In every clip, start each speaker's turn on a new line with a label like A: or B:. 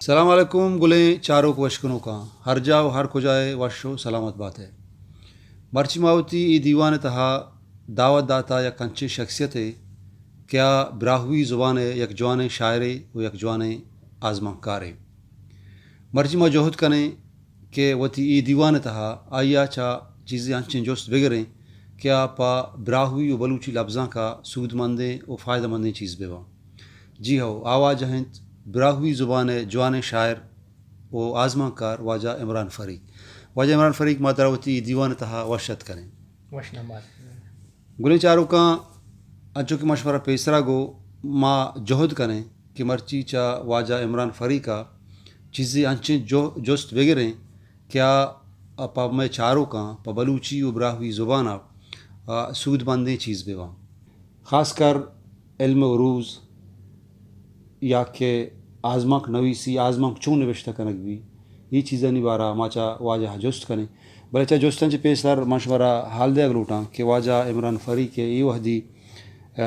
A: السلام علیکم گلیں چاروں کو اشکنوں کا ہر جاؤ ہر کو جائے وشو سلامت بات ہے مرچی ماوتی ای دیوان تہا دعوت داتا یا کنچے شخصیت ہے کیا براہوی زبان ہے یک جوان شاعر و یک جوان آزما کار ہے مرچی ما جوہد کنے کہ وتی ای دیوان تہا آیا چا چیزیں انچیں جوست بگریں کیا پا براہوی و بلوچی لفظاں کا سود مندیں و فائدہ مندیں چیز بیوا جی ہو آواز ہنت براہوی زبان جوان شاعر و آزما کار واجہ عمران فریق ماتراوتی دیوان تہا وشت کریں گلیں چاروں کا انچو کہ مشورہ پیسرا گو ما جوہد کریں کہ مرچی چا واجہ عمران فریقہ چیزیں انچیں جوست بگریں کیا پا میں چاروں کا پا بلوچی و براہوی زبانہ سود مندیں چیز بیوا خاص کر علم عروض یا کہ آزماک نویسی آزماک چون نوشتہ کنک بھی یہ چیزیں نہیں بارا ماچا واجہ جوست کریں بلے چا جوستن چے پیسر مشورہ حال دے اگلوٹاں کہ واجہ عمران فریق یہ وحدی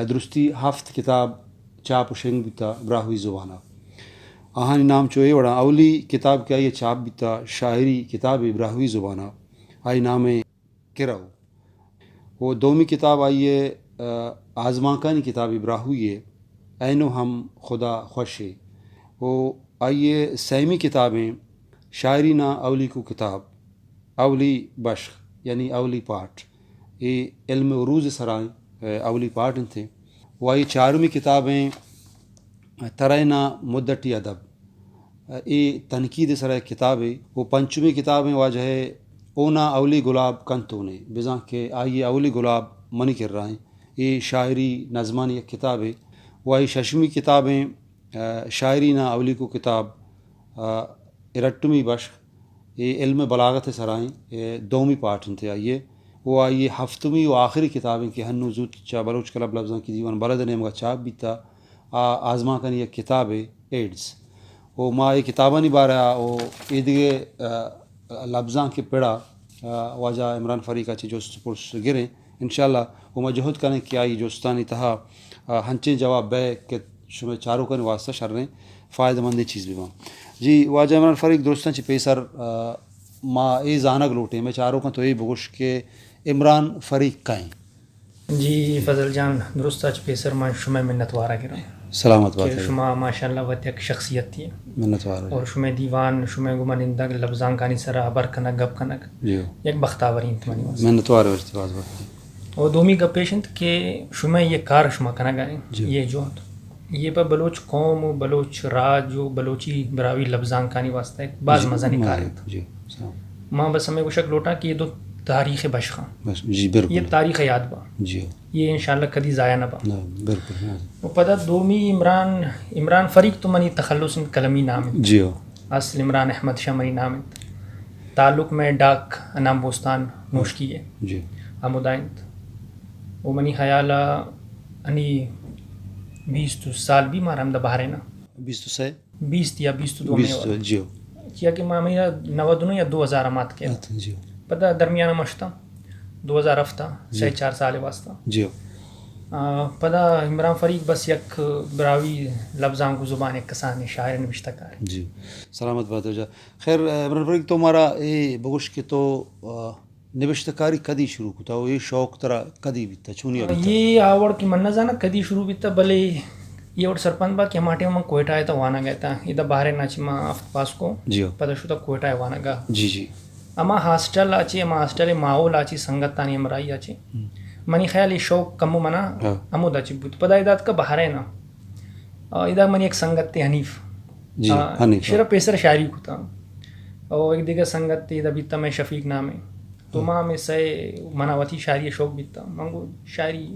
A: درستی ہفت کتاب چاپ و شنگ بیتا براہوی زبانہ آہانی نام چوئے وڑا اولی کتاب کیا یہ چاپ بیتا شاعری کتاب براہوی زبانہ آئی نام کرو وہ دومی کتاب آئیے آزماکانی کتاب براہوی ہے اینو ہم خدا خوش ہے وہ آئیے سیمی کتابیں شاعری نا اولی کو کتاب اولی بشخ یعنی اولی پارٹ یہ علم عروض سرائیں اولی پارٹ تھے وہ آئی چارمی کتابیں ترائنا مدتی ادب یہ تنقید سرائے کتابیں وہ پنچمی کتابیں واجہ ہے اونا اولی گلاب کنتونے بزاں کہ آئیے اولی گلاب منی کر رہا ہیں یہ شاعری نظمانی ایک کتاب ہے وہ آئی ششمی کتابیں شاعری نا اولی کو کتاب ارٹمی بشخ یہ علم بلاغت سرائیں دومی پارٹ تھے آئیے وہ آئیے ہفتمی و آخری کتابیں کہ ہنو زود چا بلوچ کلب لفظاں کی دیوان بلد نے مگا چاپ بیتا آزما کنی ایک کتاب ہے ایڈز وہ ما یہ کتابہ نہیں بارا وہ ایدگے لفظاں کے پڑا واجہ عمران فریقہ چے جوست پرس گریں انشاءاللہ وہ ما جہد کریں کہ آئی جوستانی تہا ہنچیں جواب بے کہ شمع چاروں کا واسطہ شر رہیں فائدہ مندی چیز بھی ماں جی واجہ عمران فریق درستان چی پیسر ما ای زانگ لوٹیں میں چاروں کا تو ای بگوش کہ عمران فریق کائیں
B: جی فضل جان درست چی پیسر ما شمع منتوارا گروں
A: سلامت بات ہے
B: شما ماشاءاللہ وقت ایک شخصیت تھی
A: منتوارا
B: اور شمع دیوان شمع گمانندگ لفظان کانی سرا عبر کنک گپ کنک
A: جی
B: ایک بختاورین تمانی واسطہ
A: منتوارا ورتی باز بات
B: اور دومی گپیشنت کہ شمع یہ کار شما کنک گائیں یہ جوہد یہ پہ بلوچ قوم و بلوچ راج و بلوچی براوی لفظان کانی واسطہ ایک بعض مزانی کار ہے
A: جی
B: ماں بس ہمیں کو شک لوٹا کہ یہ دو تاریخ بشخاں
A: جی بالکل
B: یہ تاریخ یاد با
A: جی
B: یہ انشاءاللہ کدی ضائع نہ با
A: بالکل
B: وہ پتہ دومی عمران فریق تو منی تخلص کلمی نام ہے
A: جی ہو
B: اصل عمران احمد شاہ منی نام ہے تعلق میں ڈاک انام بوستان نوش کی ہے
A: جی
B: آمودائنت وہ منی خیالہ انی 20 سال بھی مارا ہم دا باہر ہے نا 20 یا 22 میں
A: جی ہو
B: کیا کہ ماں میرا 99 یا 2000 امات کیا
A: جی
B: پتہ درمیانہ مشتہ 2000 ہفتہ 4 سال واسطہ
A: جی ہو
B: پتہ عمران فریق بس یک براوی لفظاں کو زبان ایک کسان شاعر نوشتہ کار
A: جی سلامت بات ہو جا خیر عمران فریق تو ہمارا یہ بگوش کے تو نوشتہ کاری کدی شروع ہوتا وہ یہ شوق ترا کدی بیتا چونی
B: یہ آوڑ کی من نہ جانا کدی شروع بیتا بلے یہ اور سرپنچ با کہ ہماٹے میں کوئٹہ آیا تھا وانا گیا تھا ادھر باہر ناچی ماں افت پاس کو
A: جی
B: پتہ شو تھا کوئٹہ ہے وانا گا
A: جی جی
B: اما ہاسٹل آچی اما ہاسٹل ماحول آچی سنگت تانی امرائی آچی منی خیال یہ شوق کمو منا امو دا چی بود پتہ ادھا کا باہر ہے نا ادھا منی ایک سنگت تے حنیف شرف پیسر شاعری کو تھا اور ایک دیگر سنگت تے ادھا بیتا میں شفیق نام ہے تو ماں میں سے مناوتی شاعری شوق بیتا منگو شاعری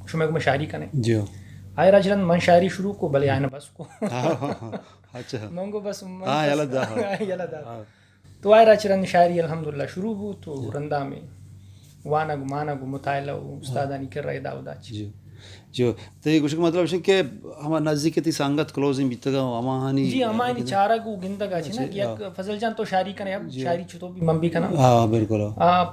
B: شمع کو میں شاعری کنے
A: جی
B: آئے راجران من شاعری شروع کو بلے آئے نا بس کو
A: اچھا
B: منگو بس
A: یلدا
B: تو آئے راجران شاعری الحمدللہ شروع ہو تو رندہ میں وانا گو مانا گو مطالعہ ہو استادانی کر رہے داودا
A: جی جو تو یہ کچھ مطلب ہے کہ ہمارا نزدیک تی سانگت کلوزنگ بیتگا اماہانی
B: جی اماہانی چارہ کو گندگا چی نا کہ فضل جان تو شاعری کنے اب شاعری چھتو بھی من بھی کنا
A: ہاں بالکل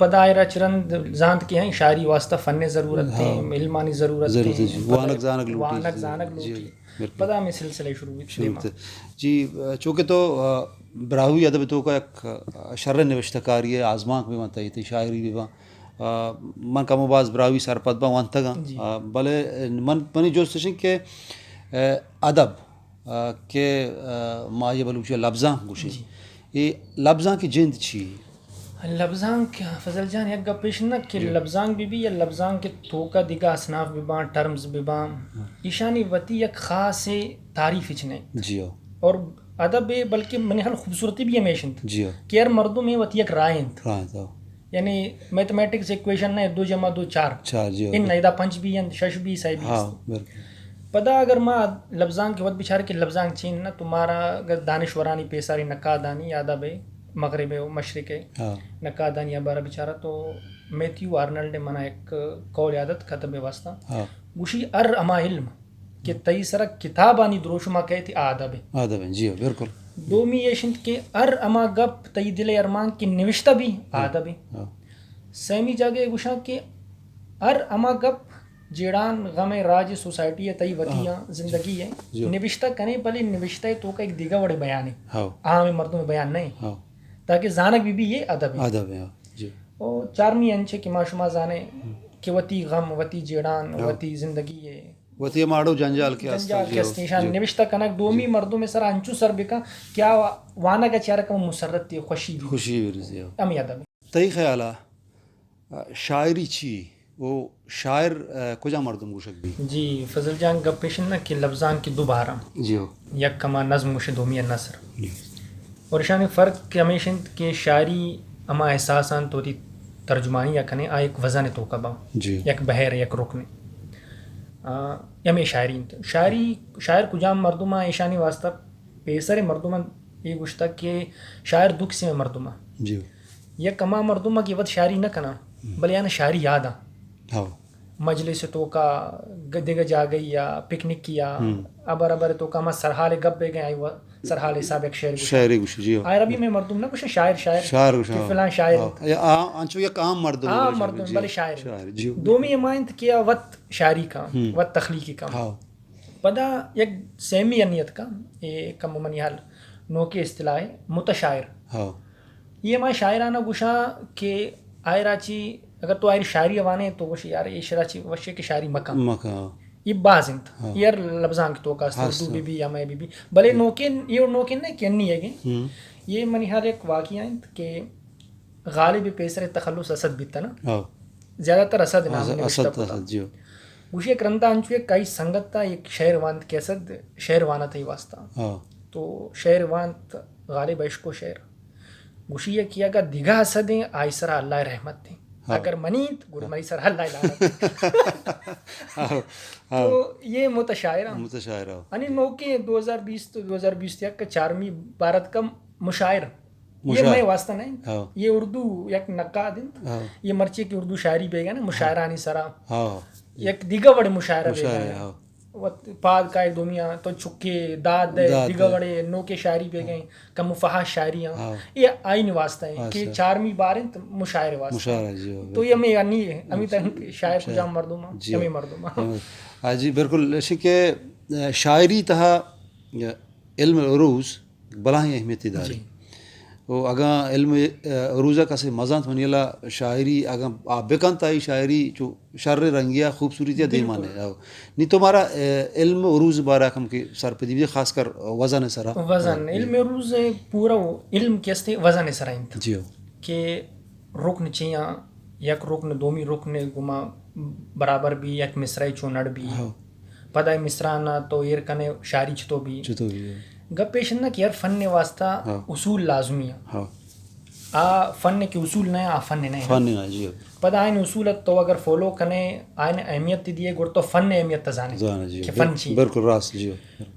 B: پدا آئے راچرند زانت کے ہیں شاعری واسطہ فن ضرورت تھے علمانی ضرورت تھے
A: وانک زانک
B: لوٹی پدا میں سلسلے شروع ہوئی
A: جی چونکہ تو براہوی ادب تو کا ایک شر نوشتہ کاری ہے آزماک بھی وانتا تھی شاعری بھی وہاں من کم و باز براہوی سرپد با وانتا گا بلے منی جو سشن کہ ادب کہ ما یہ بلوچ لفظاں گوشی یہ لفظاں کی جند چھی
B: لفظاں کیا فضل جان یک گپیش نہ کہ لفظاں بھی یا لفظاں کے توکا دیگا اصناف بھی بان ٹرمز بھی بان ایشانی وتی یک خاص تعریف اچنے
A: جی
B: اور ادب بلکہ منی حال خوبصورتی بھی ہمیشن
A: جی
B: کہ یار مردوں میں وتی یک رائنت یعنی میتھمیٹکس ایکویشن نہ 2 + 2 4
A: جی
B: ان نیدا 5 بھی ان 6 بھی صحیح بھی پدا اگر ما لفظاں کے ود بچار کے لفظاں چین نہ تمہارا اگر دانشورانی پیساری نقادانی ادب مغرب و مشرق نقادانی بارہ بیچارہ تو میتھیو آرنلڈ منا ایک قول عادت ختم واسطہ گوشی اما علم کہ تئی سرا کتابانی دروشما کہتی ادب
A: جی بالکل
B: دومی یہ شنت کہ اما گپ تئی دل ارمان کی نوشتہ بھی ادب سیمی جگہ گوشا کہ اما گپ جیڑان غم راج سوسائٹی ہے تئی وتیاں زندگی ہے نوشتہ کنے پہلے نوشتہ تو کا ایک دیگا بڑے بیان ہے عام مردوں میں بیان نہیں تاکہ زانک بھی یہ ادب ہے اور چارمی انچے کہ ما شما زانے کہ وتی غم وتی جیڑان وتی زندگی ہے
A: وتی ماڑو جنجال کے
B: استیشان نوشتہ کنک دومی مردوں میں سر انچو سر بکا کیا وانا کا چارہ کم مسرت تی خوشی
A: بھی
B: امی ادب
A: تئی خیالہ شاعری چھی وہ شاعر کجا مردم گوشک بھی
B: جی فضل جان گپیشن نہ کہ لفظان کی دوبارہ
A: جی ہو
B: یک کما نظم گوش دومی نثر اور شان فرق کہ ہمیشہ کہ شاعری اما احساسان تو تی ترجمانی یا کنے ایک وزن تو کبا یک بحر یک رکن یمی شاعری شاعر کجام مردمہ ایشانی واسطہ پیسر مردمہ یہ گوشتا کہ شاعر دکھ سے مردمہ
A: جی
B: یا کما مردمہ کی ود شاعری نہ کنا بل یا شاعری یاد مجلس تو کا گدے جا گئی یا پکنک کیا ابر تو کا ما سرحال گپ بے گئے وہ سرحال حساب ایک
A: شاعری گوشی جی
B: عربی میں مردم نہ کچھ شاعر فلان شاعر
A: انچو یک عام
B: مردم بل شاعر دومی امانت کیا وت شاعری کا وت تخلیقی کا پدا یک سیمی انیت کا ایک کم منیال نو کے اصطلاح ہے متشاعر یہ ما شاعرانہ گوشا کہ آئرا چی اگر تو آئر شاعری اوانے تو وش یار یہ شرا چی وشے کی شاعری مکہ یہ بازنت یار لفظاں کی تو کا اردو بی یا میں بی بلے نوکن یہ نوکن نہیں کہنی ہے کہ یہ منی حال ایک واقعہ ہے کہ غالب پیسر تخلص اسد بیتا نا زیادہ تر اسد نام نے وشے کرندا انچو کئی سنگت تا ایک شہر وانت کے اسد شہر وانا تھی واسطہ تو شہر وانت غالب عشق و شعر گوشی یہ کیا گا دیگا اسدیں آئسرا اللہ رحمت تھی اگر منیت گر مری سر اللہ لعنت تو یہ متشاعرہ انی نوکے 2020 تو 2020 تک کا 4ویں بھارت کا مشاعر یہ میں واسطہ نہیں یہ اردو یک نقاد یہ مرچے کی اردو شاعری بے گا نا مشاعرانی سرا یک دیگا بڑے مشاعرہ بے گا پاد کا دومیاں تو چکے داد دیگا بڑے نو کے شاعری بے گئیں کم فحاش شاعریاں یہ آئین واسطہ ہے کہ 4ویں باریں مشاعر واسطہ تو یہ میں انی ہے امی تک شاعر کجام مردمہ یمی مردمہ
A: جی بالکل اسی کہ شاعری تہا علم عروض بلاہیں اہمیتی داری وہ اگاں علم عروضہ کا سے مزاں تھونیلا شاعری اگاں بکن تائی شاعری جو شر رنگیا خوبصورتیہ دیمان ہے نہیں تمہارا علم عروض بارہ کم کی سر پہ دیوی خاص کر وزن سرا
B: وزن علم عروض پورا علم کیستے وزن سرا انت
A: جی
B: کہ رکن چیاں یک رکن دومی رکن گما برابر بھی یک مصرائی چونڑ بھی پدائی مصرانا تو ایر کنے شاعری چھتو بھی گپیشن نہ کہ یار فن واسطہ اصول لازمی ہے فن کے اصول نہیں فن نہیں پدا آئین اصولت تو اگر فالو کنے آئین اہمیت دیے گر تو فن اہمیت تزانے کہ فن چیز
A: بالکل راست جی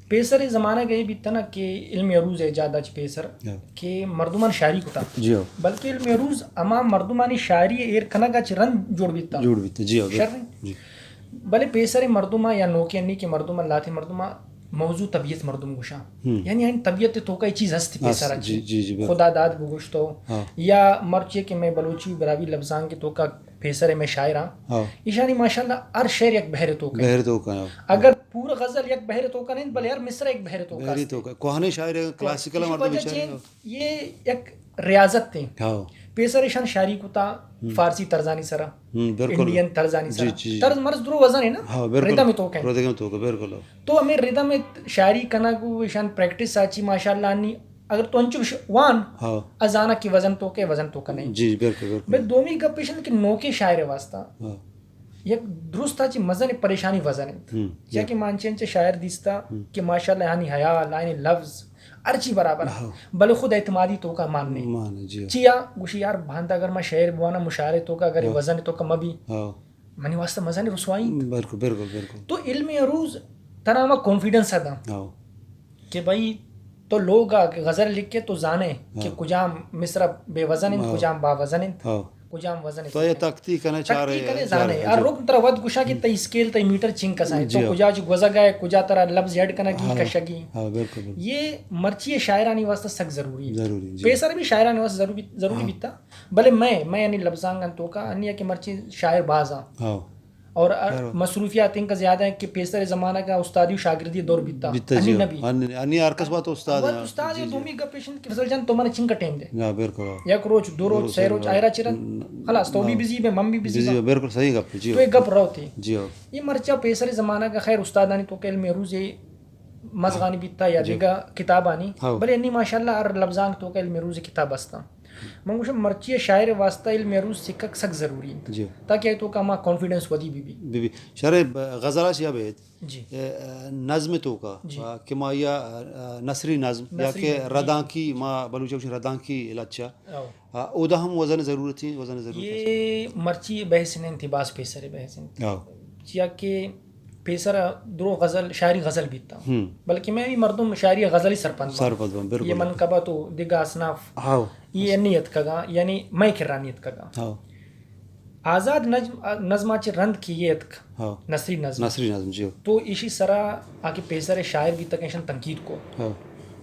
B: پیسر زمانہ گئی بھی تنا کہ علم عروض ایجاد اچ پیسر کہ مردمان شاعری کو تا بلکہ علم عروض اما مردمانی شاعری ایر کنگا چ رن جوڑ بیتا
A: جی
B: بلے پیسر مردمہ یا نوکے نہیں کہ مردمہ لاتے مردمہ موضوع طبیعت مردم گوشا یعنی این طبیعت تو کئی چیز ہستی پیسر اچھی خدا داد گوشتو یا مرچے کہ میں بلوچی براوی لفظان کے تو کا پیسر میں شاعر ہاں ایشانی ماشاءاللہ ہر شعر یک بہر تو کا اگر پورا غزل یک بحر تو کا نہیں بل یار مصرع ایک بحر تو کا
A: بحری تو کا کوہنے شاعر کلاسیکل مردم شاعر
B: یہ ایک ریاضت تھی
A: ہاں
B: پیسریشان شاعری کوتا فارسی طرزانی سرا
A: بالکل
B: انڈین طرزانی سرا طرز مرز درو وزن ہے نا
A: ہاں بالکل
B: ردم تو کہ
A: ردم تو کا بالکل
B: تو ہمیں ردم شاعری کنا کو شان پریکٹس ساچی ماشاءاللہ انی اگر تو انچو وان
A: ہاں
B: ازانا کی وزن تو کہ وزن تو کا نہیں
A: جی بالکل بالکل
B: میں دومی گپیشن کہ نوکے شاعر واسطہ
A: ہاں
B: یک درست چی مزن پریشانی وزن ہے کہ مانچین چے شاعر دیستا کہ ماشاءاللہ یعنی حیا لائن لفظ ارچی برابر بلے خود اعتمادی تو کا ماننے
A: مان جی
B: چیا گوشی یار بھانتا اگر میں شعر بوانا مشاعرے تو کا اگر وزن تو کا مبی
A: ہاں
B: منی واسطہ مزن رسوائی
A: بالکل بالکل بالکل
B: تو علم عروض تناما کانفیڈنس ادا
A: ہاں
B: کہ بھائی تو لوگ غزل لکھ کے تو جانے کہ کجام مصرع بے وزن کجام با وزن
A: ہاں
B: کجام وزن
A: تو یہ تختی کنے چاہ رہے
B: کنے جانے اور رکن ترا ود گوشا کی تی اسکیل تی میٹر چنگ کسائیں تو کجا جو گزا گئے کجا ترا لفظ ایڈ کنا کی کشگی
A: ہاں بالکل
B: یہ مرچی شاعرانی واسطہ سخت ضروری ہے
A: ضروری جی
B: پیسر بھی شاعرانی واسطہ ضروری بیتا بلے میں یعنی لفظانگن تو کا انیا کہ مرچی شاعر بازاں
A: ہاں
B: اور مصروفیات ان کا زیادہ ہے کہ پیسر زمانہ کا استادی و شاگردی دور بیتا انی نبی
A: انی ارکس بات استاد ہیں
B: استاد یہ دومی گپیشن کہ فضل جان تو من چنگ کا ٹائم دے
A: ہاں بالکل
B: یک روز دو روز سہ روز آئرا چرن خلاص تو بھی بزی بے مم بھی بزی
A: جی بالکل صحیح گپ جی
B: تو ایک گپ رہو تھی
A: جی ہاں
B: یہ مرچا پیسر زمانہ کا خیر استادانی تو کہ علم عروض یہ مزغانی بیتا یا دیگا کتابانی بلے انی ماشاءاللہ ار لفظان تو کہ علم عروض کتاب استا منگوش مرچی شاعر واسطہ علم عروض سکک سک ضروری ہے
A: جی
B: تاکہ تو کا ما کانفیڈنس ودی
A: بی شرح غزلہ شیا بیت
B: جی
A: نظم تو کا کہ ما یا نثری نظم یا کہ رداں کی ما بلوچ رداں کی لچا اودا ہم وزن ضرورت تھی وزن ضرورت
B: یہ مرچی بحث نہیں تھی باس پیسر بحث تھی یا کہ پیسر درو غزل شاعری غزل بیتا بلکہ میں بھی مردم شاعری غزلی
A: سرپند
B: بالکل یہ منقبہ تو دیگا اصناف یہ نیت کگا یعنی میں کرانیت کگا آزاد نظمہ چ رند کی یہ نثری نظم
A: جی
B: تو اسی سرا آکے پیسر شاعر بھی تکیشن تنقید کو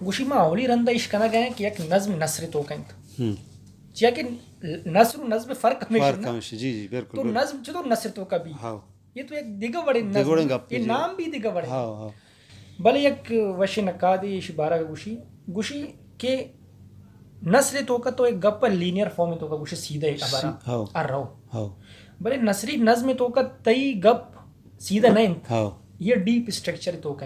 B: گوشی ما اولی رند اش کنا گئے کہ ایک نظم نثر تو کہنت چیا کہ نثر و نظم فرق ہمیشہ
A: جی جی بالکل
B: تو نظم چ تو نثر تو کا بھی یہ تو ایک دیگا بڑے نظم یہ نام بھی دیگا بڑے بلے ایک وش نقادی شبارہ گوشی کہ نثر تو کا تو ایک گپ لینئر فارم تو کا گوشی سیدھا ایک عبارہ ار رہو بلے نثری نظم تو کا تئی گپ سیدھا نہیں یہ ڈیپ اسٹرکچر تو کا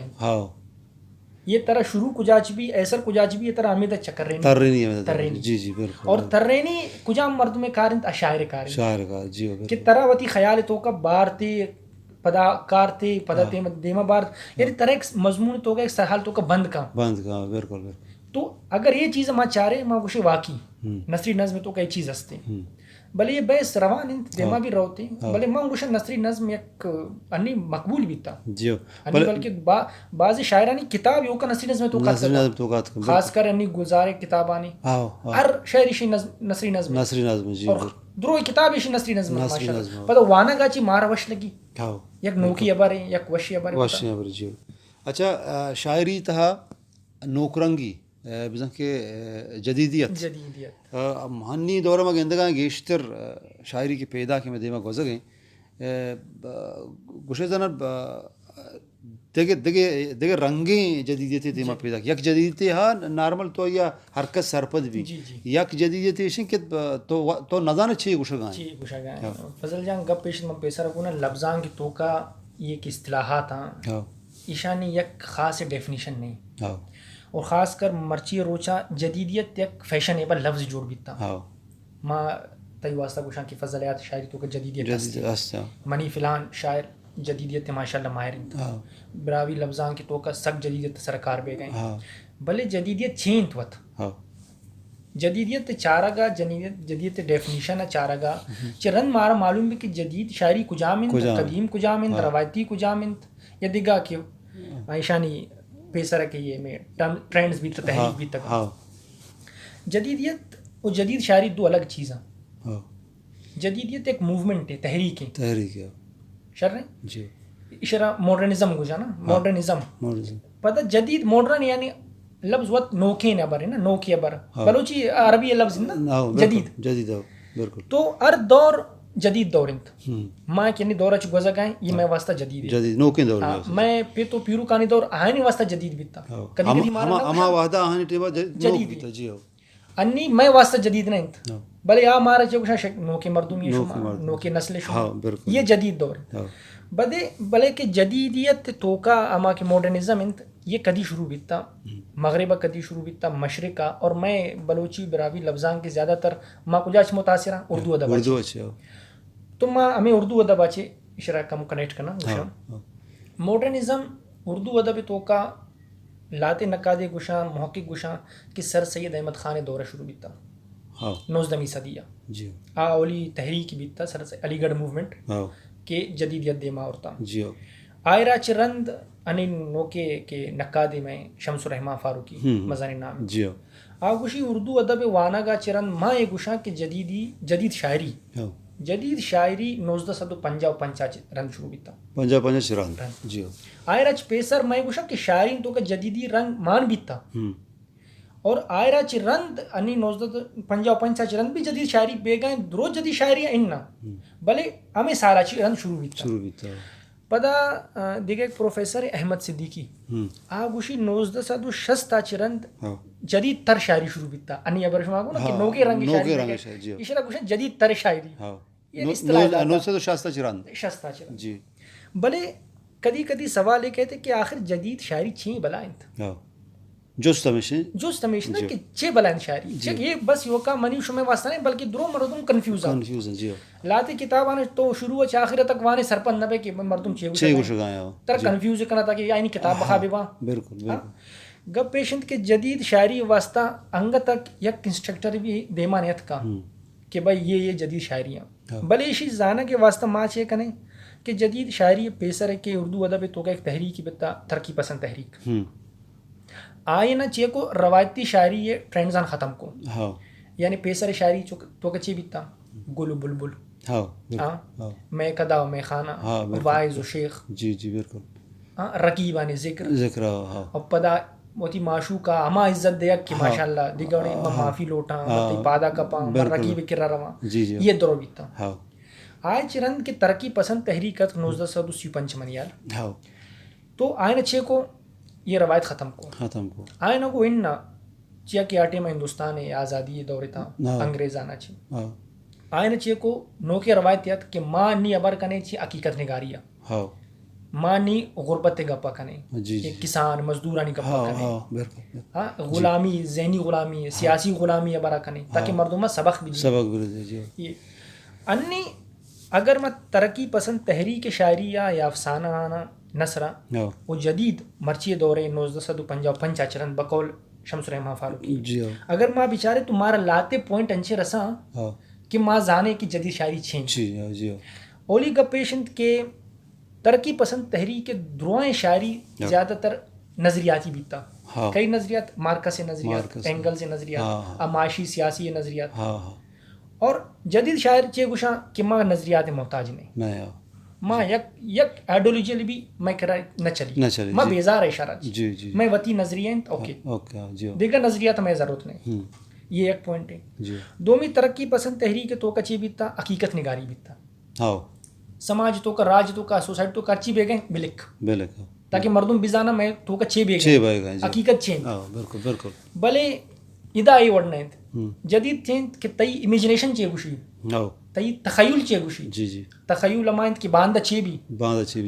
B: یہ طرح شروع کجاچ بھی ایسر کجاچ بھی یہ طرح امیدہ چکر رہنی
A: جی جی بالکل
B: اور تررینی کجام مرد میں کارنت اشاعر
A: شاعر جی
B: کہ طرح وتی خیال تو کا بارتے پدا کارتے پدا دیما بار یعنی طرح ایک مضمون تو کا ایک سرحال تو کا بند کا
A: بالکل
B: تو اگر یہ چیز ما چاہ رہے ما گوشے واقعی نثری نظم تو کئی چیز ہستے بلے یہ بحث روان انت دیما بھی روتے بلے ما گوشے نثری نظم یک انی مقبول بھی تا بلکہ بعض شاعرانی کتاب یو کا نثری نظم تو کا خاص کر انی گزارے کتابانی ہر شاعری شی نثری نظم
A: جی
B: اور درو کتاب ایشی نثری نظم ماشاءاللہ پتہ وانا گاچی مارا وش لگی یک نوکی ابارے یک وشی ابارے
A: جی اچھا شاعری تہا نوکرنگی بزن کے جدیدیت ہنی دورہ میں گندگاں گیشتر شاعری کی پیدا کے میں دیما گوزہ گئیں گوشے زنر دیگے رنگیں جدیدیتی دیما پیدا یک جدیدیتی ہاں نارمل تو یا حرکت سرپد بھی یک جدیدیتی شن کہ تو نظان چھے گوشہ گائیں
B: فضل جان گپ پیشن من پیسر اپنا لفظان کی توکا یہ ایک اصطلاحات ہیں ایشانی یک خاص ڈیفینیشن نہیں اور خاص کر مرچی روچا جدیدیت یک فیشنیبل لفظ جوڑ بیتا ما تی واسطہ گوشاں کی فضلیات شاعری تو کا جدیدیت ہستے منی فلان شاعر جدیدیت ماشاءاللہ ماہر انتا براوی لفظان کی تو کا سک جدیدیت سرکار بے گئیں بلے جدیدیت چھینت وط جدیدیت چارہ گا جدیدیت ڈیفینیشن چارہ گا چرن مارا معلوم بھی کہ جدید شاعری کجامنت قدیم کجامنت روایتی کجامنت یا دیگا کہ ایشانی پیسر ہے کہ یہ میں ٹرینڈز بھی تحریک بھی تک جدیدیت اور جدید شاعری دو الگ چیزاں جدیدیت ایک موومنٹ ہے تحریک ہے شرح
A: جی
B: اشارہ ماڈرنزم کو جانا ماڈرنزم پتہ جدید ماڈرن یعنی لفظ وقت نوکے نبر ہے نا نوکی ابر بلوچی عربی لفظ نا جدید
A: بالکل
B: تو ہر دور جدید دور انت ما کنی دورہ چ گوزا گائیں یہ میں واسطہ جدید ہے
A: جدید نو کے دور
B: میں پہ تو پیرو کانی دور آہنی واسطہ جدید بیتا کدی کدی مارا
A: ہما وحدہ آہنی ٹیبا جدید بیتا جی ہو
B: انی میں واسطہ جدید نہیں انت بلے آ مارا چے نو کے مردم یہ شما نو کے نسل شما یہ جدید دور بدے بلے کہ جدیدیت تو کا اما کے ماڈرنزم انت یہ کدی شروع بیتا مغربہ کدی شروع بیتا مشرقہ اور میں بلوچی براوی لفظان کے زیادہ تر ما کجاچ متاثرہ اردو ادب
A: اردو اچھا
B: تو ما ہمیں اردو ادب اچھے اشرا کم کنیکٹ کرنا گوشا ماڈرنزم اردو ادب تو کا لاتے نقاد گوشا محقق گوشا کہ سر سید احمد خان دورہ شروع بیتا 19ویں صدیہ
A: جی
B: اولی تحریک بیتا سر سے علی گڑھ موومنٹ کے جدیدیت دیما اورتا
A: جی
B: آئرہ چرند انین نوکے کے نقادے میں شمس الرحمٰ فاروقی مزانی نام
A: جی
B: آگوشی اردو ادب وانا گا چرند ماں یہ گوشا کہ جدید شاعری 1955 رنگ شروع بیتا
A: 55 رنگ جی
B: آئرچ پیسر میں گوشا کہ شاعری تو کا جدیدی رنگ مان بیتا اور آئرچ رند انی 1955 رند بھی جدید شاعری بے گئیں درو جدید شاعری اننا بلے ہمیں سارا چی رند شروع بیتا پدا دیکھے ایک پروفیسر احمد صدیقی آگوشی 1960 چرند جدید تر شاعری شروع بیتا انی ابر شما کو نا کہ نوکے رنگ شاعری اشارہ گوشن جدید تر شاعری یہ اصطلاح
A: 1960 چرند
B: جی بلے کدی کدی سوال یہ کہتے کہ آخر جدید شاعری چھیں بلا انت
A: جوست ہمیشہ
B: نا کہ چھ بلائن شاعری یہ بس یو کا منی شمع واسطہ نہیں بلکہ درو مردم کنفیوز
A: جی
B: لاتے کتاب آنے تو شروع ہے آخر تک وانے سرپن نبے کہ مردم چھ
A: گوشگایا
B: تر کنفیوز کرنا تھا کہ یعنی کتاب بخا بے وہاں
A: بالکل
B: گب پیشنٹ کے جدید شاعری واسطہ انگ تک یک انسٹرکٹر بھی دیمانیت کا کہ بھائی یہ جدید شاعریاں بلے اسی زانہ کے واسطہ ماں چاہے کہیں کہ جدید شاعری پیسر ہے کہ اردو ادب تو کا ایک تحریک بتا ترقی پسند تحریک آئے نا چیئے کو روایتی شاعری یہ ٹرینڈزان ختم کو یعنی پیسر شاعری تو کچھ بیتا گلو بلبل میں کدا میں خانہ وائز و شیخ
A: جی جی بالکل
B: رقیبان ذکر اور پدا موتی معشوقہ ہما عزت دیا کہ ماشاءاللہ دیگوڑے معافی لوٹاں پادا کپاں رقیب کرا رواں یہ درو بیتا آئے چرند کے ترقی پسند تحریکت 1935 منیال تو آئے نا چھے کو یہ روایت ختم کو آئے نا کو اننا چیا کہ آٹے میں ہندوستان ہے آزادی دورے تھا انگریزانہ چھے آئے نا چھے کو نو کے روایتیت کہ ماں نی ابر کنے چھے حقیقت نگاریا ماں نی غربت گپا کنے کسان مزدورانی گپا کنے غلامی ذہنی غلامی سیاسی غلامی ابرا کنے تاکہ مردمہ سبق بھی انی اگر میں ترقی پسند تحریک شاعری یا افسانہ آنا نصرہ وہ جدید مرچی دورے 1955 چرند بقول شمس الرحمٰ فاروقی اگر ماں بیچارے تمہارا لاتے پوائنٹ انچے رساں کہ ماں زانے کی جدید شاعری چھین اولی گا پیشنٹ کے ترقی پسند تحریک دروائیں شاعری زیادہ تر نظریاتی بیتا کئی نظریات مارکس نظریات اینگل سے نظریات معاشی سیاسی نظریات اور جدید شاعر چے گوشاں کہ ماں نظریات محتاج نہیں ماں یک آئیڈیولوجی بھی میں کرا نہ چلی ماں بیزار اشارہ میں وتی نظریہ اوکے دیگر نظریات میں ضرورت نہیں یہ ایک پوائنٹ ہے دومی ترقی پسند تحریک تو کچی بیتا حقیقت نگاری بیتا سماج تو کا راج تو کا سوسائٹی تو کا اچھی بے گئے بلک تاکہ مردم بزانا میں تو کا چھ بے گئے حقیقت چھین بلے ادا ای وڑنا ہے جدید چھین کہ تئی امیجنیشن چے گوشی تئی تخیل چے گوشی تخیل امائند کی باندہ چے بھی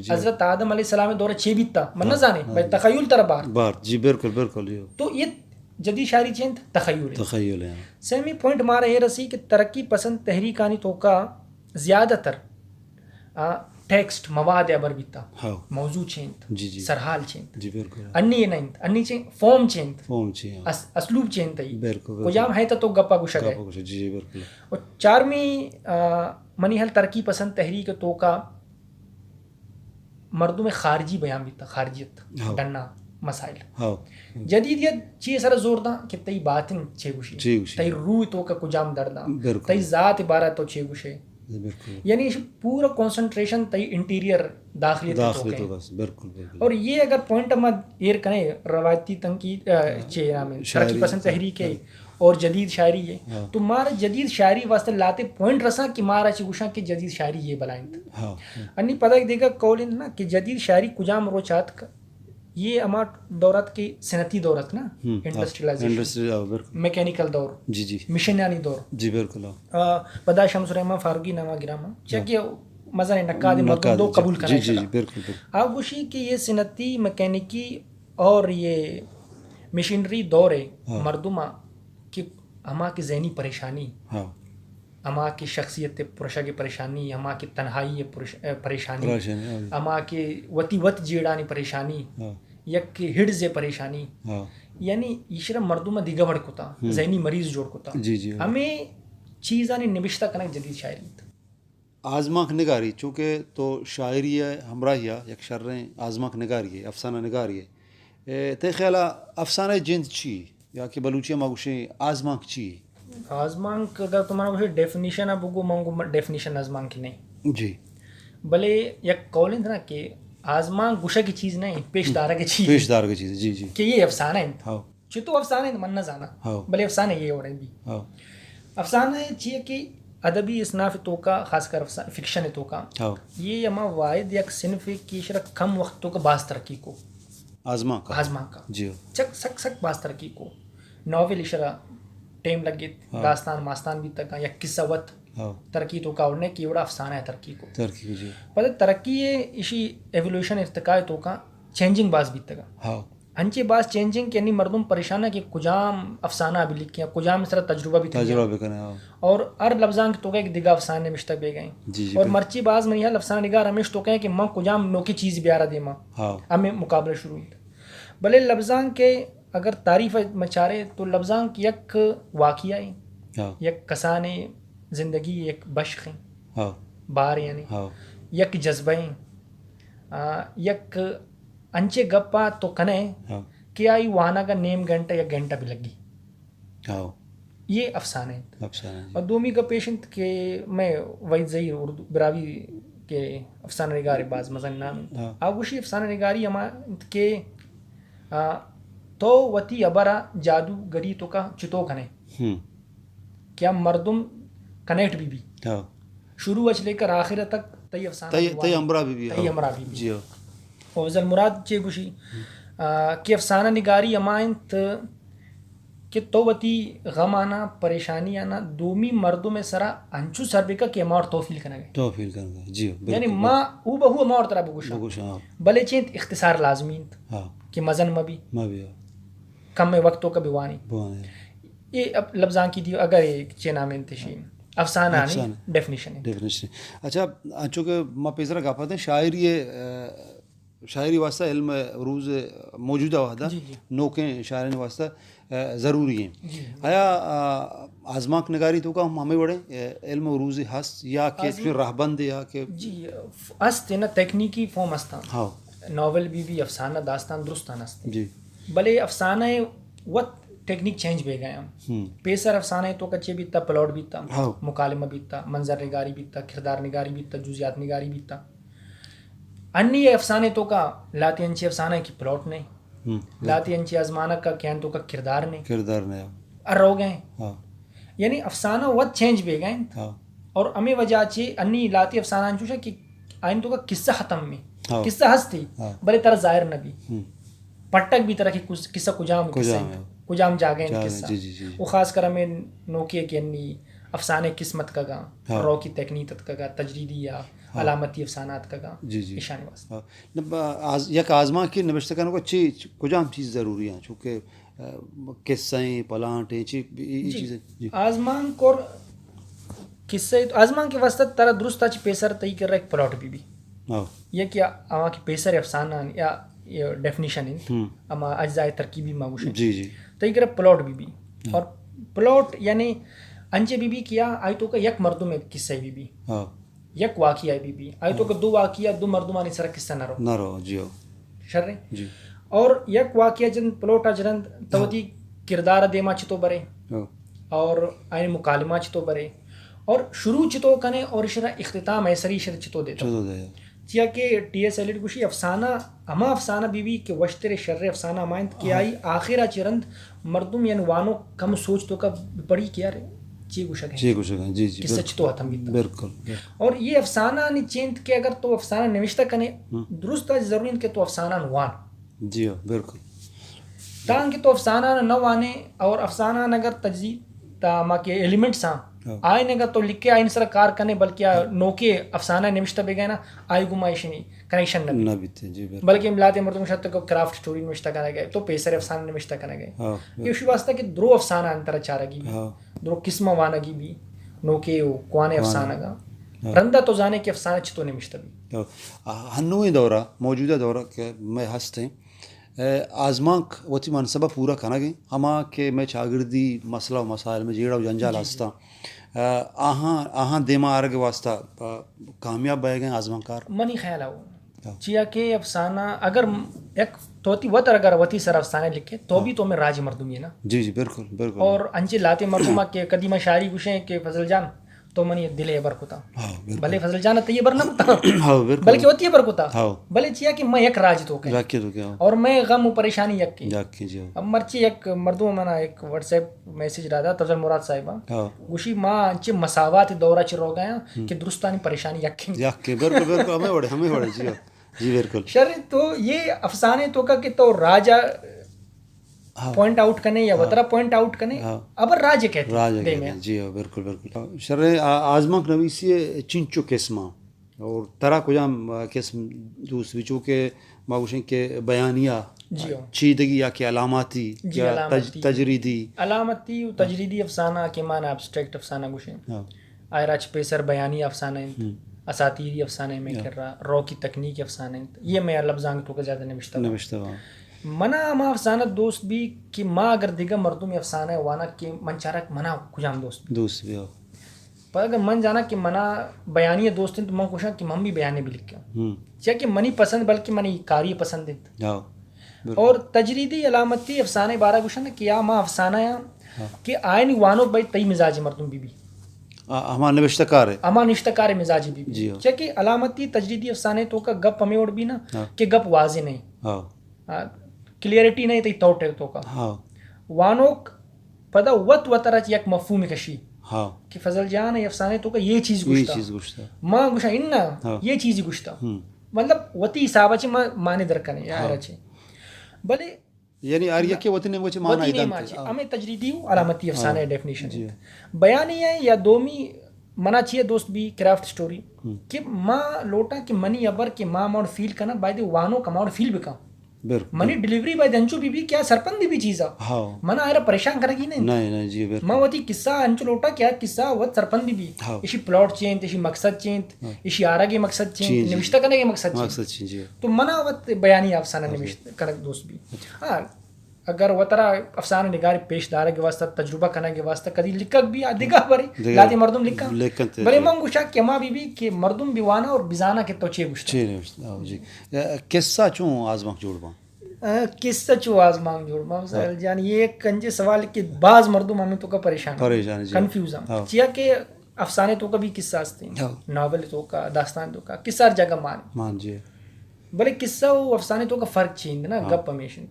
B: حضرت آدم علیہ السلام دورہ چے بیتا من نہ جانے بھائی تخیل تر بار
A: جی بالکل
B: تو یہ جدید شاعری چین تخیل ہے سیمی پوائنٹ مارا یہ رسی کہ ترقی پسند تحریکانی تو کا زیادہ تر ٹیکسٹ مواد ابر بیتا موضوع چینت سرحال چینت انی یہ نہیں انی چین فارم چینت اسلوب چینت کجام ہے تو گپا گوشا گئے اور چارمی منی حل ترقی پسند تحریک تو کا مردوں میں خارجی بیان بیتا خارجیت ڈننا مسائل جدیدیت چیئے سر زور دا کہ تئی باطن چھے گوشی تئی روح تو کا کجام دردہ تئی ذات عبارت تو چھے گوشے یعنی پورا کنسنٹریشن تئی انٹیریئر داخلی اور یہ اگر پوائنٹ ہم ایر کریں روایتی تنقید ترقی پسند تحریک ہے اور جدید شاعری ہے تو مارا جدید شاعری واسطے لاتے پوائنٹ رسا کہ مارا چگوشا کہ جدید شاعری یہ بلائند انی پتہ دے گا کولن نا کہ جدید شاعری کجام روچات کا یہ اما دورت کی صنعتی دورت نا انڈسٹریلائزیشن میکینیکل دور
A: جی جی
B: مشینانی دور
A: جی بالکل
B: پدا شمس رحمہ فاروقی نامہ گراما چاکہ مزہ نقاد مردم دو قبول کرنا
A: جی جی بالکل
B: آپ گوشی کہ یہ صنعتی میکینکی اور یہ مشینری دور ہے مردمہ کہ ہما کی ذہنی پریشانی ہما کی شخصیت پرشا کی پریشانی ہما کی تنہائی پریشانی ہما کی وتی وط جیڑانی پریشانی یک ہڈز پریشانی یعنی یہ مردمہ دیگا بڑھ کتا ذہنی مریض جوڑ کتا ہمیں چیزانی نبشتہ کنک جدید شاعری
A: آزماک نگاری چونکہ تو شاعری ہے ہمراہیہ یک شریں آزماک نگاری ہے افسانہ نگاری ہے تے خیالہ افسانہ جند چی یا کہ بلوچی ماگوشیں آزماک چی
B: آزمانک اگر تمہارا کچھ ڈیفینیشن اب گو مانگو ڈیفینیشن آزمان کی نہیں
A: جی
B: بلے یک قول ہے نا کہ آزمان گوشہ کی چیز نہیں پیش دارہ کی چیز
A: پیش دار کی چیز جی جی
B: کہ یہ افسانہ ہے چھتو افسانہ ہے من نہ جانا بلے افسانہ یہ ہو رہے بھی افسانہ چیئے کہ ادبی اصناف تو کا خاص کر فکشن تو کا یہ اما واحد یک صنف کی شرک کم وقتوں کا باز ترقی کو
A: آزما
B: کا
A: جی
B: چک سک سک باز ترقی کو ناول اشرا ٹیم لگے داستان ماستان بھی تک یا قصہ وت ترقی تو کا اڑنے کی بڑا افسانہ ہے ترقی کو
A: ترقی جی
B: پتہ ترقی ہے اسی ایولیوشن ارتقاء تو کا چینجنگ باز بھی تک انچے باز چینجنگ کے نہیں مردم پریشان ہے کہ کجام افسانہ بھی لکھیں کجام اس طرح تجربہ بھی کریں اور ہر لفظان کے تو کہ دیگا افسانے مشتہ بے گئیں اور مرچی باز میں یہ افسانہ نگار ہمیش تو کہیں کہ ماں کجام نوکی چیز بیارہ دے ماں ہمیں مقابلہ شروع بلے لفظان کے اگر تعریف مچارے تو لفظان کی یک واقعہ ہے یک کسان زندگی یک بشق بار یعنی یک جذبہ یک انچے گپا تو کنے کہ آئی وانا کا نیم گھنٹہ یا گھنٹہ بھی لگی یہ افسانہ ہے اور دومی کا پیشنٹ کہ میں وحید ظہیر اردو براوی کے افسانہ نگار باز مزن نام آگوشی افسانہ نگاری ہما کہ تو وتی ابرا جادو گری تو کا چتو کھنے کیا مردم کنیکٹ بھی شروع اچ لے کر آخر تک تی افسانہ
A: تی امرا بھی
B: جی وزل مراد چے گوشی کہ افسانہ نگاری امائنت کہ تو وتی غم آنا پریشانی آنا دومی مردوں میں سرا انچو سر بکا کہ امار توفیل کرنا گئے
A: جی
B: یعنی ماں او بہو امار طرح بگوشا بلے چینت اختصار لازمین کہ مزن مبی کم میں وقتوں کا بیوانی یہ اب لفظان کی دیو اگر ایک چینا میں انتشین افسانہ نہیں ڈیفینیشن
A: اچھا چونکہ ماں پیسرا کا پتہ شاعری واسطہ علم عروض موجودہ وحدہ نوکیں شاعرین واسطہ ضروری ہیں آیا آزماک نگاری تو کا ہمیں بڑے علم عروض ہست یا کہ پھر راہبند یا کہ
B: جی ہست نا تکنیکی فارم ہستا ناول بھی افسانہ داستان درستان ہست
A: جی
B: بلے افسانہ وقت ٹیکنیک چینج بے گئے ہم پیسر افسانہ تو کچے بھی تا پلاٹ بھی تا مکالمہ بھی تا منظر نگاری بھی تا کردار نگاری بھی تا جزیات نگاری بھی تا انی افسانے تو کا لاتی انچی افسانہ کی پلاٹ نہیں لاتی انچی ازمانہ کا کہن تو کا کردار نہیں ارو گئے یعنی افسانہ وقت چینج بے گئے اور امی وجہ چی انی لاتی افسانہ انچوشا کہ آئین تو کا قصہ ختم میں قصہ ہستی بلے طرح ظاہر نبی پٹک بھی طرح کی قصہ کجام جاگیں قصہ وہ خاص کر ہمیں نوکیے کی انی افسانے قسمت کا گا رو کی تکنیتت کا گا تجریدی یا علامتی افسانات کا گا اشانی واسطہ
A: یک آزما کی نوشتہ کرنے کو اچھی کجام چیز ضروری ہیں چونکہ قصیں پلانٹیں چیزیں
B: آزمان کو قصے آزمان کے واسطہ طرح درست اچھی پیسر تئی کر رہا ایک پلاٹ بھی یہ کیا اما کی پیسر افسانہ یا ڈیفینیشن ہے اما اجزائے ترکیبی ماگوشن تئی کر پلاٹ بھی اور پلاٹ یعنی انچے بھی کیا آئی تو کا یک مردم میں قصہ بھی یک واقعہ بھی آئی تو کا دو واقعہ دو مردمانی سر قصہ نہ رو شر اور یک واقعہ جن پلاٹ اجرند توتی کردار دیما چتو برے اور آئین مکالمہ چتو برے اور شروع چتو کنے اور اشرا اختتام ایسری اشرا چتو دیتا چیا کہ ٹی ایس ایلیٹ گوشی افسانہ اما افسانہ بی بی کہ وشتر شر افسانہ مائند کہ آئی آخرہ چرند مردم یعنی وانو کم سوچ تو کا پڑی کیا رہے چی گوشک ہے
A: جی جی
B: کہ سچ تو ہتم گیتا
A: بالکل.
B: اور یہ افسانہ نہیں چینت کہ اگر تو افسانہ نوشتہ کنے درست ضروری کہ تو افسانہ نوان
A: جی بالکل
B: تاں کہ تو افسانہ نہ وانے اور افسانہ اگر تجزیہ تا ما کے ایلیمنٹس ہیں آئین اگر تو لکھ کے آئین سر کار کنے بلکہ نوکے افسانہ نوشتہ بے گئے نا آئی گمائش نہیں کنیکشن نہ
A: بیتے جی بالکل
B: بلکہ ملاتے مردم شاید کو کرافٹ سٹوری نوشتہ کرنے گئے تو پیسر افسانہ نوشتہ کرنے گئے یہ اسی واسطہ کہ درو افسانہ انتر چارگی بھی درو قسمہ وانگی بھی نوکے کوانے افسانہ گا رندہ تو جانے کہ افسانہ چھتو نوشتہ بھی
A: ہنوئی دورہ موجودہ دورہ کہ میں ہستے آزمانک وتی منصبہ پورا کھانا گئے ہما کہ میں چاگردی مسئلہ و مسائل میں جیڑا و جنجال ہستا آہاں دیما آرگ واسطہ کامیاب بہ گئے آزمان کار
B: منی خیال ہے چیا کہ افسانہ اگر ایک توتی وطر اگر وتی سر افسانہ لکھے تو بھی تو میں راج مردم یہ نا
A: جی بالکل بالکل
B: اور انچے لاتے مردمہ کے قدیمہ شاعری گوشیں کہ فضل جان تو منی دل ایبر کتا بھلے فضل جان تی ایبر نہ کتا بلکہ ہوتی ایبر کتا بھلے چیا کہ میں ایک راج تو کہ اور میں غم و پریشانی یک کی اب مرچی ایک مردوں منا ایک واٹس ایپ میسیج رہا تھا تفضل مراد صاحبہ گوشی ماں انچے مساوات دورہ چ رو گیا کہ درستانی پریشانی یک کی
A: بالکل ہمیں وڑے جی بالکل
B: شر تو یہ افسانے تو کا کہ تو راجا پوائنٹ آؤٹ کرنے یا وطرہ پوائنٹ آؤٹ کرنے ابر راجے کہتے ہیں
A: جی بالکل بالکل شر آزمانک نویسی چنچو قسمہ اور طرح کو جام قسم دوسری چونکہ ماگوشیں کہ بیانیہ چیدگی یا کہ علاماتی یا تجریدی
B: علامتی و تجریدی افسانہ کے معنی ابسٹریکٹ افسانہ گوشیں آئراچ پیسر بیانی افسانہ اساتیری افسانہ میں کر رہا رو کی تکنیک افسانہ یہ میں لفظاں تو کا زیادہ نوشتہ منا ما افسانہ دوست بھی کہ ماں اگر دیگا مردوں میں افسانہ وانا کہ من چارک منا کجام دوست بھی پر اگر من جانا کہ منا بیانی دوست ہیں تو من کوشاں کہ من بھی بیانے بھی لکھ کے چاہے کہ منی پسند بلکہ منی کاری پسند ہے اور تجریدی علامتی افسانہ بارہ گوشاں کیا ماں افسانہ کہ آئین وانو بھائی تئی مزاجی مردوں بھی
A: ہما نوشتکار
B: مزاجی بھی چاہے کہ علامتی تجریدی افسانے تو کا گپ ہمیں اڑ بھی نا کہ گپ واضح نہیں کلیئرٹی نہیں تی توٹ ہے تو کا وانوک پدا وطرچ یک مفہوم کشی کہ فضل جان افسانے تو کا یہ چیز گوشتا ماں گوشا اننا یہ چیز گوشتا مطلب وتی حسابہ چھ مانے درکنے یا رچے بلے
A: یعنی آریا کے وطن نے وچ معنی ایدان
B: ہمیں تجریدی علامتی افسانہ ڈیفینیشن بیانی ہے یا دومی منا چیئے دوست بھی کرافٹ سٹوری کہ ماں لوٹا کہ منی ابر کہ ماں ماؤنڈ فیل کرنا بائی دے وانو کا ماؤنڈ فیل بکا منی ڈیلیوری بائی دنچو بی کیا سرپندی بھی چیزا منا آئرہ پریشان کرے گی نہیں ماں وتی قصہ انچو لوٹا کیا قصہ وط سرپندی بھی اسی پلاٹ چینت اسی مقصد چینت اسی آرہ مقصد چینت نوشتہ کرنے کے مقصد چینت تو منا وط بیانی افسانہ نوشتہ کرک دوست بھی ہاں اگر وہ طرح افسانہ نگار پیش دارے کے واسطہ تجربہ کرنے کے واسطہ کدی لکھک بھی دگا بری لاتی مردم لکھا بلے ماں گوشا کہ ماں بی کہ مردم بیوانا اور بزانا کے تو چے گوشتا
A: جی قصہ چوں آزمانک جوڑ باں
B: قصہ چوں آزمانک جوڑ باں جان یہ ایک کنجے سوال کہ بعض مردم ہمیں تو کا پریشان کنفیوز ہیں چیا کہ افسانے تو کا بھی قصہ ہستے ہیں ناول تو کا داستان تو کا قصہ ہر جگہ مان
A: جی
B: بلے قصہ و افسانے تو کا فرق چیند نا گپ ہمیشن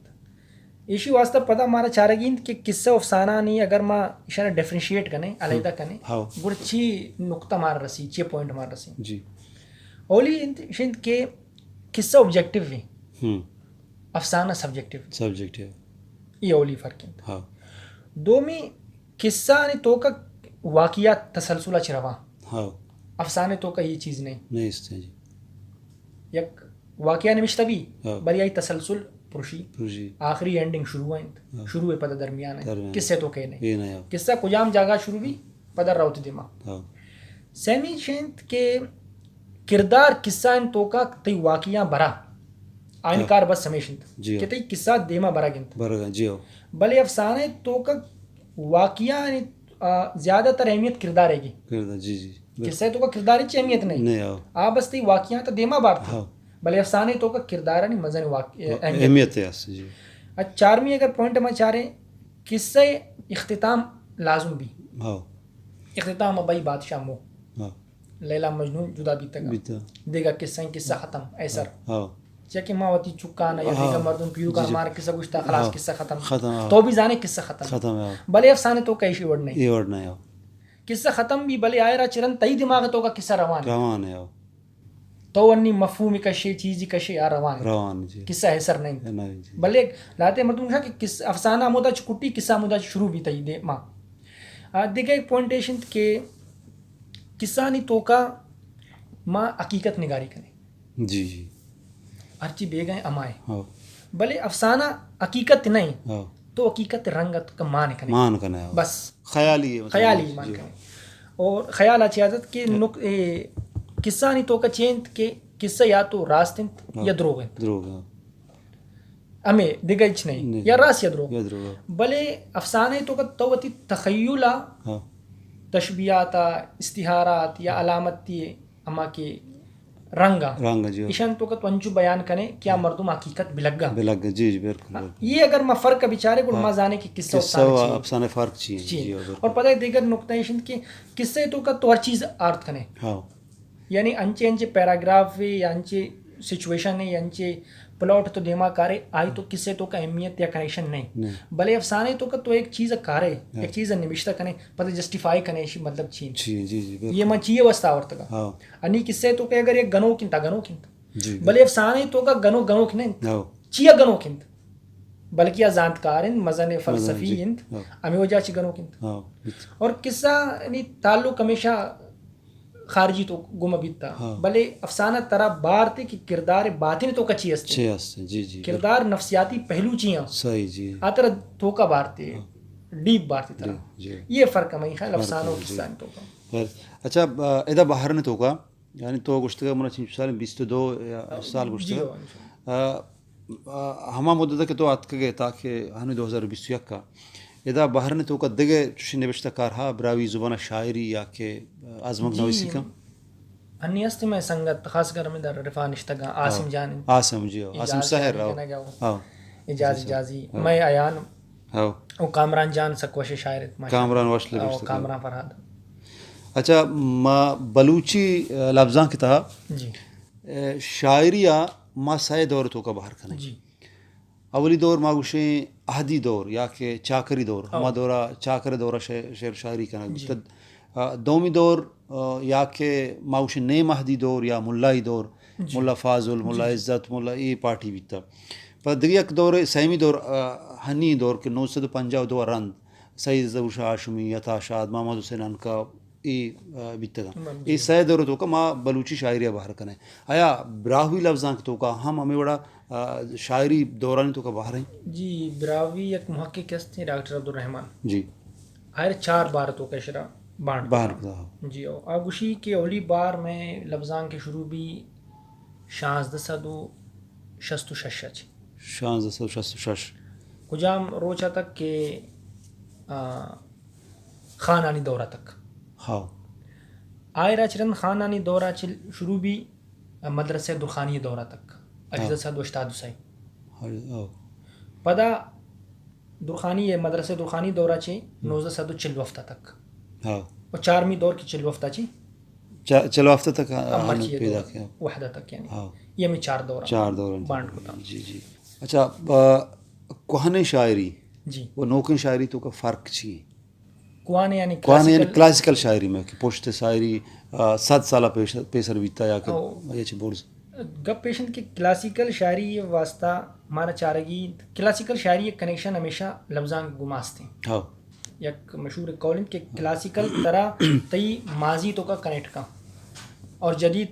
B: ایشی واسطہ پتہ ہمارا چارگین کہ قصہ افسانہ نہیں اگر ماں اشارہ ڈیفرینشیٹ کرنے علیحدہ کرنے گڑ چی نقطہ مار رسی چی پوائنٹ مار رسی
A: جی
B: اولی شند کہ قصہ آبجیکٹیو ہے افسانہ سبجیکٹیو یہ اولی فرق ہے دومی قصہ نے تو کا واقعات تسلسلہ چروا افسانے تو کا یہ چیز نہیں یک واقعہ نوشتہ بھی بل یہی تسلسل پرشی آخری اینڈنگ شروع ہے پتہ درمیان ہے قصے تو کہنے قصہ کجام جاگا شروع بھی پتہ روت دیما سیمی شینت کے کردار قصہ ان تو کا تی واقعہ برا آئینکار بس سمیشنت کہ تی قصہ دیما برا گنت بلے افسانے تو کا واقعہ زیادہ تر اہمیت کردار ہے گی قصہ تو کا کردار ہی اہمیت نہیں آپ بس تی واقعہ تا دیما بار تھا بلے افسانے تو کا کردار نہیں مزن
A: اہمیت ہے
B: چارمی اگر پوائنٹ میں چاہ رہے قصہ اختتام لازم بھی اختتام ابائی بادشاہ مو لیلا مجنون جدا بیتا گا
A: بیتا
B: دیگا قصہ ختم ایسر
A: ہاں
B: چاکہ ماوتی چکانا یا دیگا مردم پیو کا مار قصہ گوشتا خلاص قصہ ختم
A: ختم
B: تو بھی جانے قصہ ختم
A: ختم ہے
B: بلے افسانے تو کئی شی وڑ نہیں
A: یہ ورڈ نہیں
B: قصہ ختم بھی بلے آئے را چرن تئی دماغ تو کا قصہ روان
A: روان ہے
B: تو انی مفہومی کشے چیزی کشے آ روان
A: روان جی
B: قصہ ایسر نہیں
A: نہیں جی
B: بلے لاتے مردم شاہ کہ افسانہ مودا چکٹی قصہ مودا شروع بھی تئی دے ماں دیگا ایک پوائنٹیشن کہ قصہ نہیں تو کا ماں حقیقت نگاری کنے
A: جی جی
B: ہرچی بے گئے امائے
A: ہاں
B: بلے افسانہ حقیقت نہیں
A: ہاں
B: تو حقیقت رنگت کا مان کنے
A: مان کنا ہے
B: بس
A: خیالی ہے
B: خیالی مان کنے اور خیال اچھی عادت کہ قصہ نہیں تو کا چینت کہ قصہ یا تو راست یا دروغ ہیں
A: دروغ
B: ہمیں دگچ نہیں یا راست یا دروغ
A: دروغ
B: بلے افسانے تو کا توتی تخیلہ
A: ہاں
B: تشبیہات استہارات یا علامت اما کے رنگا
A: رنگ جی
B: ایشان تو کا تونچو بیان کنے کیا مردم حقیقت بلگا
A: بلگ جی جی بالکل
B: یہ اگر میں فرق بیچارے کو ما جانے کی قصہ
A: افسانے فرق چی
B: جی اور پتہ ہے دیگر نقطہ ایشن کہ قصے تو کا تو ہر چیز آرت کنے
A: ہاں
B: یعنی انچے انچے پیراگراف یا انچے سچویشن ہے یا انچے پلاٹ تو دیما کارے آئی تو کسے تو کا اہمیت یا کنیکشن نہیں بلے افسانے تو کا تو ایک چیز کارے ایک چیز نوشتہ کنے پتہ جسٹیفائی کنے شی مطلب چین
A: جی جی
B: یہ من چیئے وستا ورتگا
A: ہاں
B: انی کسے تو کہ اگر یہ گنو کنتا
A: جی
B: بلے افسانے تو کا گنو کنے چیئے گنو کنت بلکہ یا زانتکارن مزن فلسفی انت امی وجہ چی گنو کنت اور قصہ یعنی تعلق ہمیشہ خارجی تو گم بیتا بلے افسانہ ترا بار تے کہ کردار باطن تو کچی استے
A: جی جی
B: کردار نفسیاتی پہلو چیاں
A: صحیح جی
B: آتر تو کا بار تے ڈیپ بار تے طرح یہ فرق ہے میں خیال افسانہ و قصہ تو کا
A: اچھا ادا باہر نے تو کا یعنی تو گشتگا منا چین سال 22 سال گشتگا ہما مدت کے تو آت کے گئے تاکہ ہمیں 2021 کا ادا باہر نے تو کا دگے چوشی نوشتہ کارہا براوی زبان شاعری یا کہ ازمک نویسی کا
B: انی است میں سنگت خاص کر میں در رفا نشتگا عاصم جان
A: عاصم جی عاصم سحر
B: اجازی میں ایان او کامران جان سکوش شاعرت
A: کامران وشل
B: کامران فرہاد
A: اچھا ما بلوچی لفظاں کی تہا
B: جی
A: شاعریہ ما سائے دور تو کا باہر کھنے
B: جی
A: اولی دور ما گوشیں احدی دور یا کہ چاکری دور ہما دورا چاکر دورا شعر شاعری کنا گشتد دومی دور یا کہ ما گوشیں نیم احدی دور یا ملائی دور ملا فاضل ملا عزت ملا ای پارٹی بیتا پر دیگه یک دور سیمی دور ہنی دور کہ 950 رند سید زبوش ہاشمی عطا شاد محمد حسین انکا ای بیتگا ای سہ دور تو کا ما بلوچی شاعری باہر کنے آیا براہوی لفظاں تو کا ہم ہمیں بڑا شاعری دورانی تو کا باہر ہیں
B: جی براوی ایک محقق ہستے ڈاکٹر عبدالرحمن
A: جی
B: آئر 4 بار تو کا شرح
A: باہر
B: جی آگوشی کے اولی بار میں لفظاں کے شروع بھی 1666 کجام روچا تک کہ خانانی دورہ تک
A: ہاں
B: آئرہ چرن خانانی دورہ چل شروع بھی مدرسہ درخانی دورہ تک اجزت صد و اشتاد سائی پدا درخانی یہ مدرسہ درخانی دورہ چی 1940 وفتہ تک اور 4ویں دور کی 40 وفتہ چی
A: چلو ہفتہ تک پیدا کیا
B: وحدہ تک یعنی یہ میں 4 دور بانٹ کو تھا
A: جی جی اچھا کوہنے شاعری
B: جی
A: وہ نوکن شاعری تو کا فرق چی
B: کوہنے یعنی
A: کلاسیکل شاعری میں کہ پوشت شاعری 7 سالہ پیسر بیتا یا کہ یہ چی بورز
B: گپ پیشنٹ کی کلاسیکل شاعری واسطہ ہمارا چارگی کلاسیکل شاعری ایک کنیکشن ہمیشہ لفظاں گماستے ہیں
A: ہاں
B: یک مشہور قول کہ کلاسیکل طرح تئی ماضی تو کا کنیکٹ کا اور جدید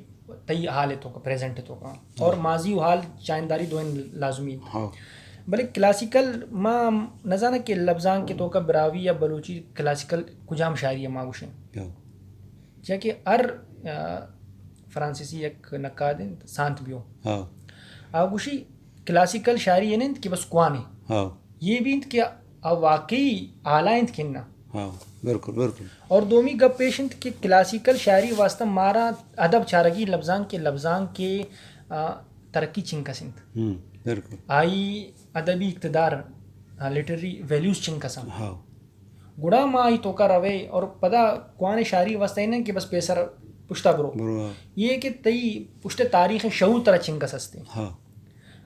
B: تئی حال تو کا پریزنٹ تو کا اور ماضی و حال چائنداری دوئن لازمی بلے کلاسیکل ما نظانہ کہ لفظاں کے تو کا براوی یا بلوچی کلاسیکل کجام شاعری ماگوشیں جا کہ ہر فرانسیسی ایک نقاد سانت بیو آگوشی کلاسیکل شاعری یہ نہیں کہ بس کوانے یہ بھی انت کہ واقعی اعلیٰ انت کننا
A: بالکل بالکل
B: اور دومی گپ پیشنت کہ کلاسیکل شاعری واسطہ مارا ادب چارگی لفظاں کے ترقی چنکسنت
A: بالکل
B: آئی ادبی اقتدار لٹری ویلیوز چنکسن گڑا ما آئی تو کا روے اور پدا کوانے شاعری واسطہ نہیں کہ بس پیسر پشتا برو یہ کہ تئی پشت تاریخ شعور طرح چنگس ہستے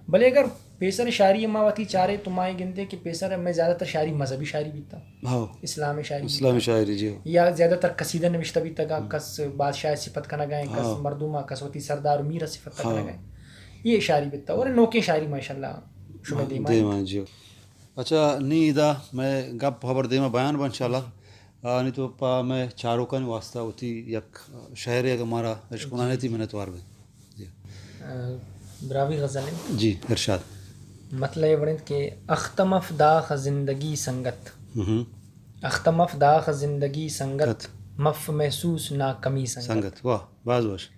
B: بھلے اگر پیسر شاعری ماواتی چارے تو مائیں گنتے کہ پیسر میں زیادہ تر شاعری مذہبی شاعری بھی تھا اسلامی شاعری
A: جی
B: یا زیادہ تر قصیدہ نوشتہ بھی تھا کس بادشاہ صفت کنا گئے کس مردمہ کسوتی سردار میر صفت کنا گئے یہ شاعری بھی تھا اور نوکے شاعری ماشاء اللہ شمع دیما
A: جی اچھا نی ادا میں گپ خبر دیما بیان با انشاءاللہ نہیں تو پا میں چاروں کا نہیں واسطہ ہوتی یک شہر ہے ہمارا اشکونانے تھی میں نے توار میں جی
B: براوی غزل
A: جی ارشاد
B: مطلب یہ بڑھیں کہ اختمف داخ زندگی سنگت اختمف داخ زندگی سنگت مف محسوس نا کمی
A: سنگت واہ باز واش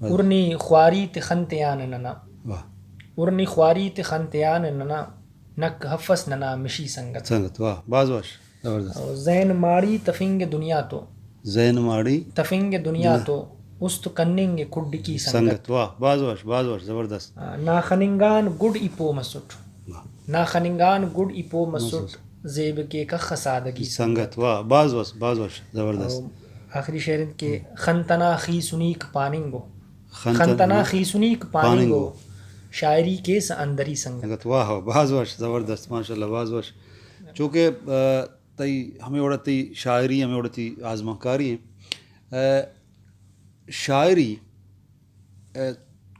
B: ارنی خواری تخنتیان ننا ارنی خواری تخنتیان ننا نک حفظ ننا مشی سنگت
A: واہ باز واش
B: زین ماڑی تفنگ دنیا تو
A: زین ماڑی
B: تفنگ دنیا تو است کننگ کڈ کی
A: سنگت واہ باز واش زبردست
B: ناخننگان گڈ ایپو مسٹ ناخننگان گڈ ایپو مسٹ زیب کے کخ سادگی
A: سنگت واہ باز واش زبردست
B: آخری شعر کے خنتنا خی سنیک پاننگو خنتنا خی سنیک پاننگو شاعری کے اندری سنگت
A: واہ باز واش زبردست ماشاءاللہ باز واش چونکہ تئی ہمیں اڑتی شاعری ہمیں اڑتی آزما کاری ہیں شاعری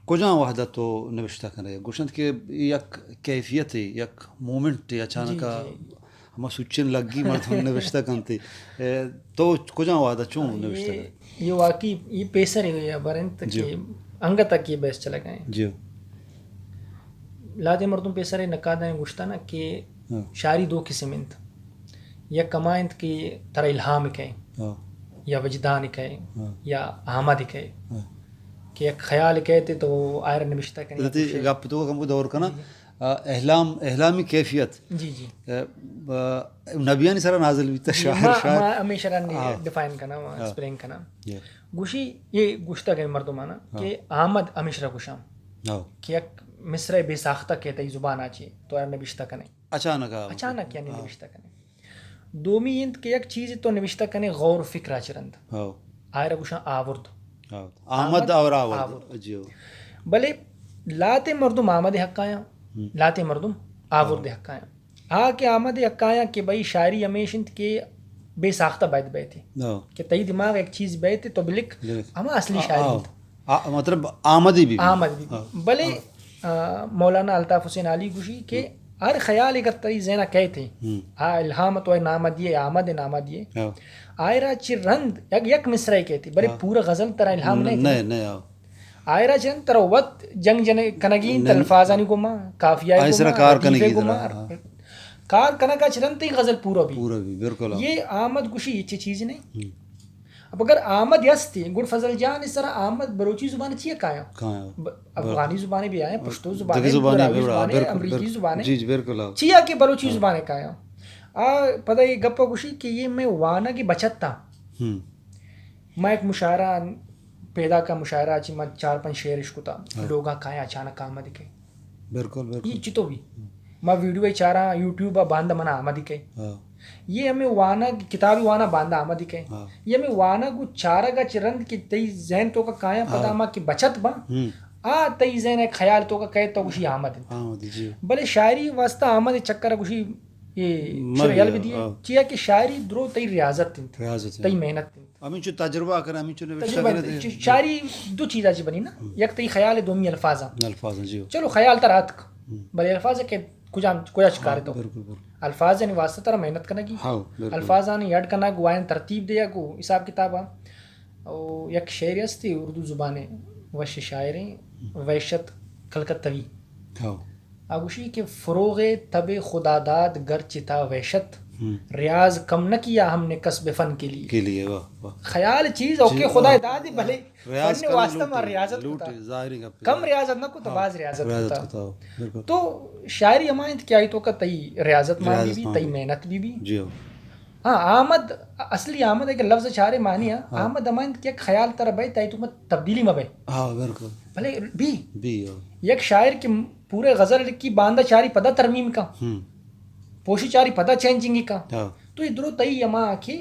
A: کجا وحدت تو نوشتہ کرے گوشت کے یک کیفیت ہے یک مومنٹ ہے اچانک ہم سوچن لگی مرد نوشتہ کرتے تو کجا وحدت چوں نوشتہ کرے
B: یہ واقعی یہ پیسر ہے برنت کہ انگ تک یہ بحث چلا گئے
A: جی
B: لاتے مردم پیسر نقاد ہیں گوشتہ نا کہ شاعری دو قسم انت یا کمائنت کی ترا الہام کہیں یا وجدان کہیں یا آمد کہیں کہ ایک خیال کہتے تو آئر نوشتہ کریں
A: گپ تو ہم کو دور کرنا احلامی کیفیت
B: جی جی
A: نبیانی سارا نازل بھی تھا
B: شاعر ہمیشہ ڈیفائن کرنا ایکسپلین کرنا گوشی یہ گوشتہ کہ مردمانہ کہ آمد ہمیشہ گوشام کہ ایک مصرع بے ساختہ کہتا ہی زبان آچے تو آئر نوشتہ کریں اچانک یعنی نوشتہ کریں دومی انت کہ ایک چیز تو نوشتہ کرنے غور و فکر آچرند آئر گوشاں آورد
A: آمد اور آورد
B: بلے لاتے مردم آمد حق آیا لاتے مردم آورد حق آیا آ کے آمد حق آیا کہ بھائی شاعری ہمیشہ کے بے ساختہ بیت بیتے کہ تئی دماغ ایک چیز بیتے تو بلک ہما اصلی شاعری
A: مطلب آمدی بھی
B: بلے مولانا الطاف حسین علی گوشی کہ ہر خیال اگر تری زینا کہتے الہام تو نام دیے آمد نام دیے آئرہ چی رند یک مصرع کہتی بلے پورا غزل ترا الہام نہیں آئرہ چن ترا وقت جنگ جن کنگین تلفاظانی کو ماں کافیہ کو ماں کار کنگا چرن تی غزل پورا بھی
A: بالکل
B: یہ آمد گوشی یہ چیز نہیں اب اگر آمد یستی گڑ فضل جان اس طرح آمد بلوچی زبان چیئے کایا افغانی زبانیں بھی آئیں پشتو زبانیں امریکی زبانیں چیئے کہ بلوچی زبانیں کایا پتہ یہ گپا گوشی کہ یہ میں وانا کی بچت تھا میں ایک مشاعرہ پیدا کا مشاعرہ چی میں 4-5 شعر عشق تھا لوگا کھایا اچانک آمد کے
A: بالکل
B: یہ چتو بھی میں ویڈیو چارہ یوٹیوب باندھ منا آمد کے یہ ہمیں وانا کتابی وانا باندھا آمدی کہیں یہ ہمیں وانا کو چارہ کا چرند کی تئی ذہن تو کا کایا پتا ما کی بچت با تئی ذہن ایک خیال تو کا کہے تو کچھ آمد بلے شاعری واسطہ آمد چکر کچھ یہ شریعل بھی دیئے چیئے کہ شاعری درو تئی ریاضت تئی محنت
A: ہمیں چو تجربہ کرنا ہمیں چو نوشتہ کرنا
B: شاعری دو چیزیں چی بنی نا یک تئی خیال دومی الفاظاں
A: جی
B: چلو خیال تا رات بلے الفاظ ہے کہ کجا چکارے تو الفاظ یعنی واسطہ ترہ محنت کرنا کی الفاظ آنے یاد کرنا گو آئین ترتیب دیا گو حساب کتاب یک شعری ہستی اردو زبانے وش شاعریں ویشت کلکتوی آگوشی کہ فروغ طب خدا داد گرچتا ویشت ریاض کم نہ کیا ہم نے کسب فن کے لیے خیال چیز اوکے خدا داد بھلے فن واسطہ میں ریاضت ہوتا کم ریاضت نہ کو تو باز ریاضت ہوتا تو شاعری امانت کیا ہی تو کا تئی ریاضت مان بھی تئی محنت بھی ہاں آمد اصلی آمد ہے کہ لفظ چارے معنی ہے آمد امانت کیا خیال تر بھائی تئی تو میں تبدیلی میں بھلے بھی یک شاعر کی پورے غزل کی باندھا چاری پدا ترمیم کا پوشی چاری پتا چینجنگ کا تو ادھرو تئی اما کی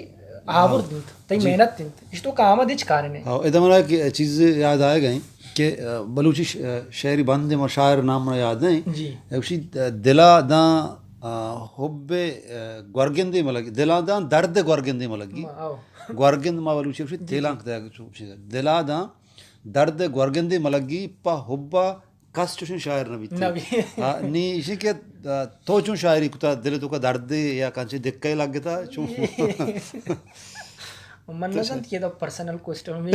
B: آور دنت تی محنت دنت اس تو کام دچ کارنے
A: ادھر کہ چیز یاد آئے گئیں کہ بلوچی شعری بند اور شاعر نام یاد نہیں
B: جی
A: اسی دلا داں حب گورگندی ملگی دلا داں درد گورگندی ملگی گورگند ما بلوچی اسی تیلانک دلا داں درد گورگندی ملگی پا حبا کس چوشن شاعر نبی نی اسی کہ تو چون شاعری کتا دل تو کا درد یا کانچے دکھے لگ گیا تھا چون
B: من نظن یہ تو پرسنل کوسٹن میں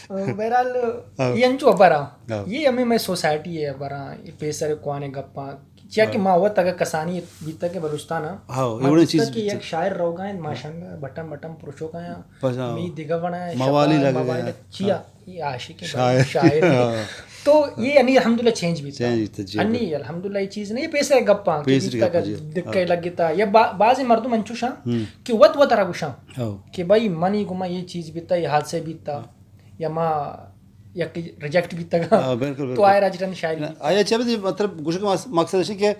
B: بہرحال یہ انچو برا یہ ہمیں میں سوسائٹی ہے برا پیسر کوانے گپا چیا کہ ماں وقت اگر کسانی بیتا کے بلوچستان کہ ایک شاعر رو گئے ماشاءاللہ بٹم بٹم پروشوں کا ہے می دیگا بنا ہے
A: موالی لگے
B: چیا یہ عاشق شاعر تو یہ یعنی الحمدللہ چینج بھی تھا انی الحمدللہ یہ چیز نہیں پیسے گپا دکھے لگی تھا یا بعض مردم انچو شاں کہ وط وط رگو شاں کہ بھائی منی گما یہ چیز بیتا یہ حادثے بیتا یا ماں یا ریجیکٹ بیتا گا تو آئے راجرن شاعری
A: آیا چاہے بھی مطلب گوشت کا مقصد ہے کہ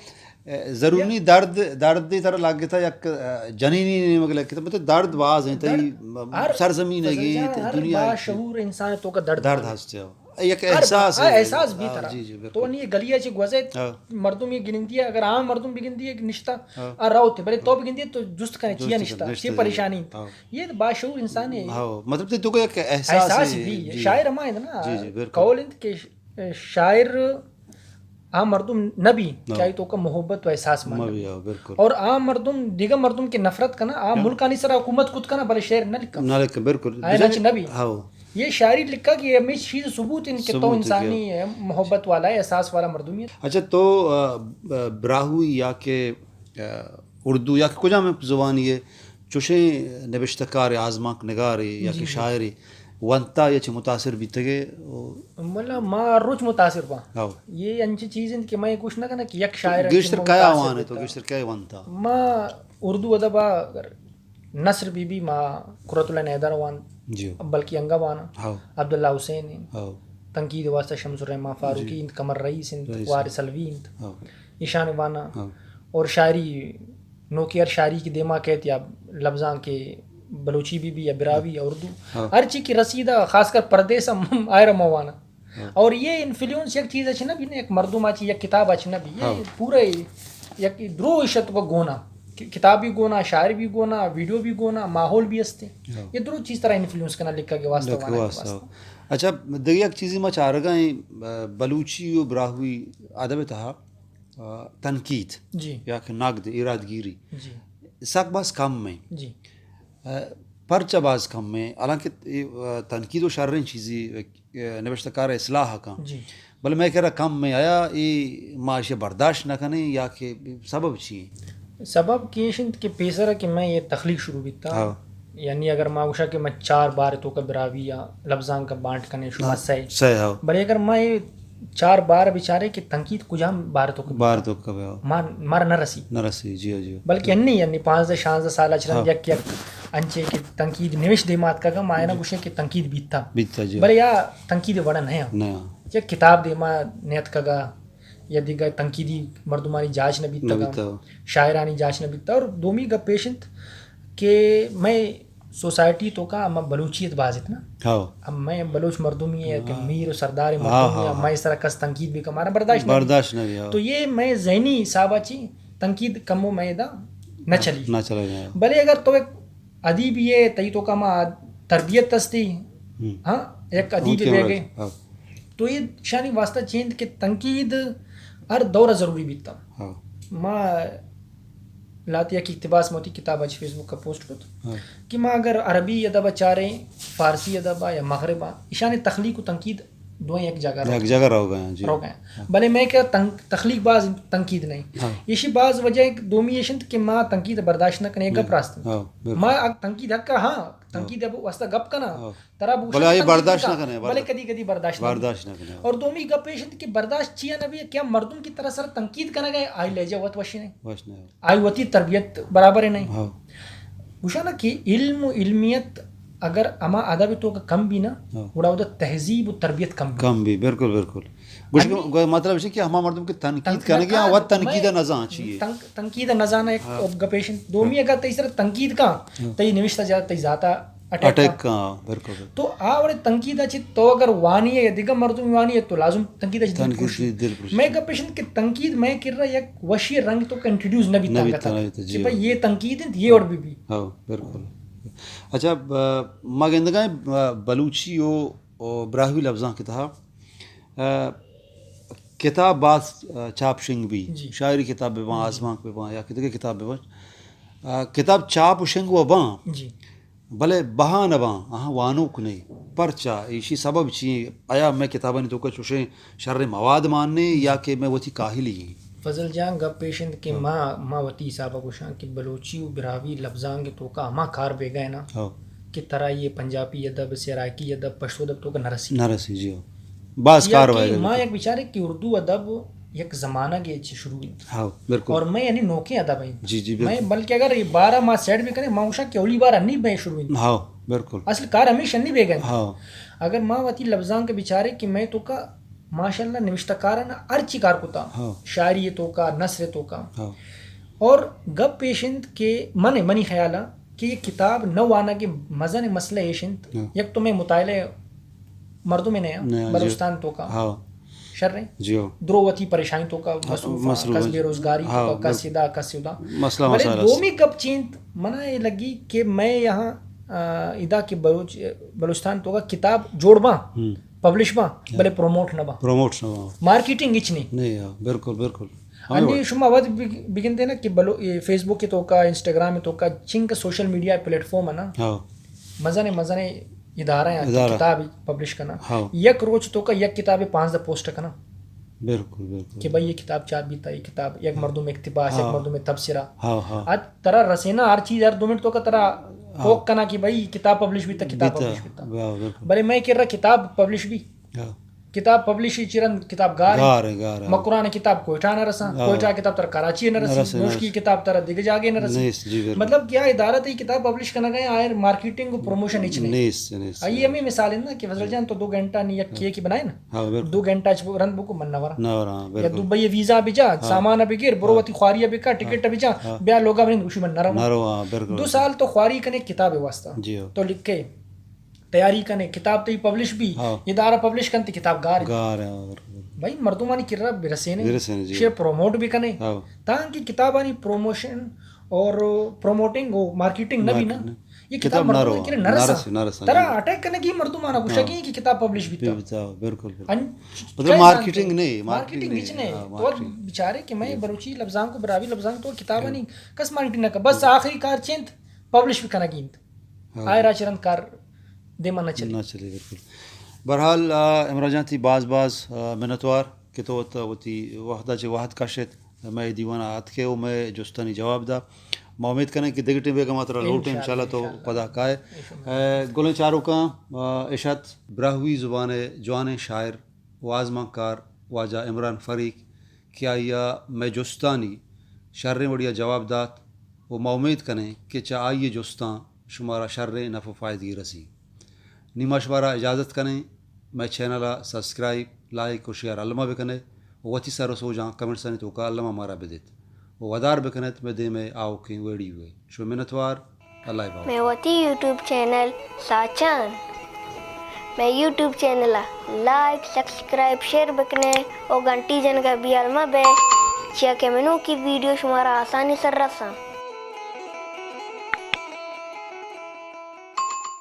A: ضروری درد دی طرح لگ گیا تھا یا جنینی نہیں مگر لگ گیا تھا مطلب درد باز ہیں تھی سرزمین ہے گی دنیا
B: ہر شعور انسان تو کا درد
A: ہستے ہو ایک احساس ہے
B: احساس بھی تھا تو نہیں گلیہ چ گوزے مردم یہ گنتی ہے اگر عام مردم بھی گنتی ہے نشتہ اور راو تھے بلے تو بھی گنتی ہے تو جست کرنے چیا نشتہ چی پریشانی یہ باشعور انسان ہے
A: مطلب تو ایک
B: احساس بھی شاعر ہما ہے نا قول انت کہ شاعر عام مردم نبی کیا تو کا محبت و احساس مان اور عام مردم دیگر مردم کی نفرت کا نا عام ملکانی سرا حکومت خود کا نا بلے شعر نہ لکھا
A: بالکل
B: نبی یہ شاعری لکھا کہ ہمیں چیز ثبوت ان کے تو انسانی ہے محبت والا ہے احساس والا مردمیت.
A: اچھا تو براہوئی یا کہ اردو یا کہ کجا میں زبان یہ چوشیں نوشتکار آزماک نگار یا کہ شاعری ونتا یہ چھ متاثر بھی تگے
B: مطلب ما روچ متاثر با یہ انچی چیزیں کہ میں کچھ نہ کہنا کہ یک شاعر
A: گشتر کیا آوان ہے تو گشتر کیا ونتا
B: ما اردو ادبا نصر بی بی ما قرۃ العین حیدر وان بلکہ انگا وانا عبداللہ حسین تنقید واسطہ شمس الرحمہ فاروقی انت قمر رئیس انت وارث الوی انت ایشان وانا اور شاعری نوکیر شاعری کی دیما کہتے یا لفظاں کے بلوچی بھی یا براوی یا اردو ہر چیز کی رسیدہ خاص کر پردیس آئر موانا اور یہ انفلوئنس ایک چیز اچھی نا بھی ایک مردم آچی یا کتاب اچھی نا بھی یہ پورے یک درو عشت کو گونا کتاب بھی گونا شاعر بھی گونا ویڈیو بھی گونا ماحول بھی ہستے یہ درو چیز طرح انفلوئنس کرنا لکھا کے واسطہ.
A: اچھا دیکھیے ایک چیزیں میں چاہ رہا ہیں بلوچی و براہوئی ادب تھا تنقید
B: جی
A: یا کہ نقد ارادگیری
B: جی
A: سک باز کم میں
B: جی
A: پرچہ باز کم میں حالانکہ تنقید و شرریں چیزیں نوشتکار اصلاح کا بل میں کہہ رہا کم میں آیا یہ معاشی برداشت نہ کریں یا کہ سبب چاہیے
B: سبب کیشن کہ پیسرا کہ میں یہ تخلیق شروع بھی تھا یعنی اگر میں اوشا کہ میں 4 بار تو کا براوی یا لفظاں کا بانٹ کرنے شروع صحیح بلے اگر میں 4 بار بیچارے کہ تنقید کجا بار تو مار نہ رسی
A: جی
B: بلکہ نہیں یعنی 5-6 سال اچرا یک انچے کہ تنقید نوش دیمات کا گم آیا نہ گوشے کہ تنقید بیتا بلے یا تنقید وڑن ہے یا کتاب دیما نیت کا گا یا دیگر تنقیدی مردمانی جاچ نہ بیتا گا شاعرانی جاچ نہ بیتا اور دومی کا پیشنٹ کہ میں سوسائٹی تو کا اما بلوچیت بازت نا اب میں بلوچ مردمی ہے کہ میر و سردار مردمی ہے میں اس طرح کس تنقید بھی کمارا برداشت نہیں تو یہ میں ذہنی حساب اچھی تنقید کمو میں دا نہ چلی بلے اگر تو ایک ادیب یہ تئی تو کما تربیت تستی ہاں ایک ادیب دے گئے تو یہ شانی واسطہ چیند کہ تنقید ہر دورہ ضروری بیتا ماں لاتیا کی اقتباس موتی کتاب آج فیس بک کا پوسٹ کرتا کہ ماں اگر عربی ادب چارے فارسی ادبا یا مغربا اشان تخلیق و تنقید دوئیں ایک جگہ رو گئے بلے میں کہ تخلیق باز تنقید نہیں یشی بعض وجہ دومی یشنت کہ ماں تنقید برداشت نہ کرنے گپ راستہ ماں تنقید حق کا ہاں تنقید واسطہ گپ کا نا ترا
A: برداشت نہ کرنے
B: بلے کدی برداشت نہ کرنے اور دومی گپ یشنت کہ برداشت چیا نہ بھی کیا مردم کی طرح سر تنقید کرنا گئے آئی لے جا وت وشی نہیں آئی وتی تربیت برابر ہے نہیں گوشا نا کہ علم و علمیت اگر اما ادب تو کا کم بھی نا وڑا ودا تہذیب و تربیت کم
A: بھی بالکل بالکل گوش مطلب ہے کہ ہما مردم کی تنقید کرنے گیا و تنقید نزان چاہیے
B: تنقید نزان ایک گپیشن دومی اگر تیسر تنقید کا تی نوشتہ جاتا تی ذاتا اٹیک کا بالکل تو آوڑے تنقید اچھی تو اگر وانی ہے یا دیگر مردم وانی ہے تو لازم تنقید اچھی دل پوشی میں گپیشن کہ تنقید میں کر رہا یک وشی رنگ تو انٹروڈیوس نبی تنگتا کہ بھئی یہ تنقید ہے یہ اور بھی
A: ہاں بالکل. اچھا ماگندگاں بلوچی و براہوی لفظاں کی تہا کتاب بعض چاپ شنگ بھی شاعری کتاب بے باں آزمان پہ باں یا کتاب کتاب بے باں کتاب چاپ و شنگ و باں بھلے بہا نہ باں آہاں وانو کنے پرچا ایشی سبب چیئیں آیا میں کتابیں تو کا چوشیں شر مواد ماننے یا کہ میں وہ تھی کاہلی ہیں.
B: فضل جان گپ پیشنت کہ ماں وتی صاحبہ گوشاں کہ بلوچی و براہوی لفظاں کے تو کا ہما کار بے گئے نا کہ طرح یہ پنجابی ادب سرائکی ادب پشتو ادب تو کا نرسی
A: جی ہو بعض کار ہوئے
B: ماں یک بیچارے کہ اردو ادب یک زمانہ کے اچھی شروع ہوئی اور میں یعنی نوکے ادب ہیں
A: جی
B: میں بلکہ اگر یہ 12 ماہ سیٹ بھی کریں ماں اوشا کہ اولی بار نہیں بے شروع ہوئی
A: ہاں بالکل
B: اصل کار ہمیشہ نہیں بے گئے اگر ماں وتی لفظاں کے بیچارے کہ میں تو کا ماشاء اللہ نوشتہ کارانہ ارچی کار کوتا شاعری تو کا نثر تو کا اور گپ پیشنت کے منی خیالہ کہ یہ کتاب نو آنا کے مزہ نے مسئلہ ایشنت یک تو میں مطالعہ مردوں میں نیا بلوچستان تو کا شر رہے دروتی پریشانی تو کا مصروف بے روزگاری تو کا کسیدہ بلے دومی گپ چینت منع یہ لگی کہ میں یہاں ادا کے بلوچستان تو کا کتاب جوڑ باں پبلش باں بلے پروموٹ نہ باں مارکیٹنگ اچ نہیں
A: بالکل بالکل
B: انڈی شما ود بگنتے نا کہ فیس بک کے تو کا انسٹاگرام میں تو کا چنگ سوشل میڈیا پلیٹ فارم ہے نا مزہ نے ادارہ ہیں کتاب پبلش کرنا یک روز تو کا یک کتاب 5 پوسٹ کرنا
A: بالکل بالکل
B: کہ بھائی یہ کتاب چار بیتا یہ کتاب یک مردوں میں اقتباس یک مردوں میں تبصرہ آج طرح رسینا ہر چیز ہر 2 منٹ تو کا طرح ٹوک کرنا کہ بھائی کتاب پبلش بھی تھا کتاب پبلش بھی تھا بھلے میں کہہ رہا کتاب پبلش بھی کتاب پبلش چرن کتاب گار مقران کتاب کوئٹہ نہ رساں کوئٹہ کتاب تر کراچی نہ رسی نوشکی کتاب تر دیگر جاگے نہ رسی مطلب کیا ادارہ تھی کتاب پبلش کرنا گئے آئر مارکیٹنگ و پروموشن اچ نہیں آئیے ہمیں مثال ہے نا کہ فضل جان تو 2 گھنٹہ نہیں یک کیے کی بنائے نا 2 گھنٹہ رن بکو من نورا یا دبئی ویزا بجا سامان بگر بروتی خواری بکا ٹکٹ بجا بیا لوگا بنیں خوشی من نروا 2 سال تو خواری کنے کتاب واسطہ تو لکھے تیاری کرنے کتاب تی پبلش بھی ادارہ پبلش کرتے کتاب گار بھائی مردمانی کر رہا برسینے شیر پروموٹ بھی کرنے تاکہ کتابانی پروموشن اور پروموٹنگ و مارکیٹنگ نہ بھی نا یہ کتاب مردمانی کرے نرسا ترہ اٹیک کرنے کی مردمانا گوشا کی کہ کتاب پبلش بھی تھا
A: بالکل مارکیٹنگ نہیں
B: تو بیچارے کہ میں بلوچی لفظاں کو براوی لفظاں تو کتابانی کس مارکیٹنگ نہ کر بس آخری کار چینت پبلش بھی کرنا گینت آئے راچرن کار دیما نہ چلے
A: بالکل. بہرحال عمران جان تھی بعض منتوار کہ تو وتی وحدہ چ وحد کشت میں دیوانہ ہاتھ کے میں جستانی جواب دا میں امید کریں کہ دگٹیں بیگم ماترا لوٹیں انشاءاللہ تو پدا کائے گلیں چاروں کا اشت براہوی زبان جوان شاعر وازماں کار واجہ عمران فریق کیا یا میں جستانی شریں وڑیا جواب دات وہ میں امید کریں کہ چا آئیے جستاں شمارا شریں نفع فائدگی رسی نیما شمارا اجازت کریں میں چینل سبسکرائب لائک اور شیئر علمہ بکنے وتی سر سو جہاں کمنٹ سنی تو کا علمہ ہمارا بدت وہ ودار بکنت میں دے میں آؤ کہیں ویڑی ہوئے شو منتوار اللہ باؤ
C: میں وتی یوٹیوب چینل ساچان میں YouTube channel like subscribe share بکنے اور گھنٹی جن کا بھی علمہ بے چیا کہ منو کی ویڈیو شمارا آسانی سر رساں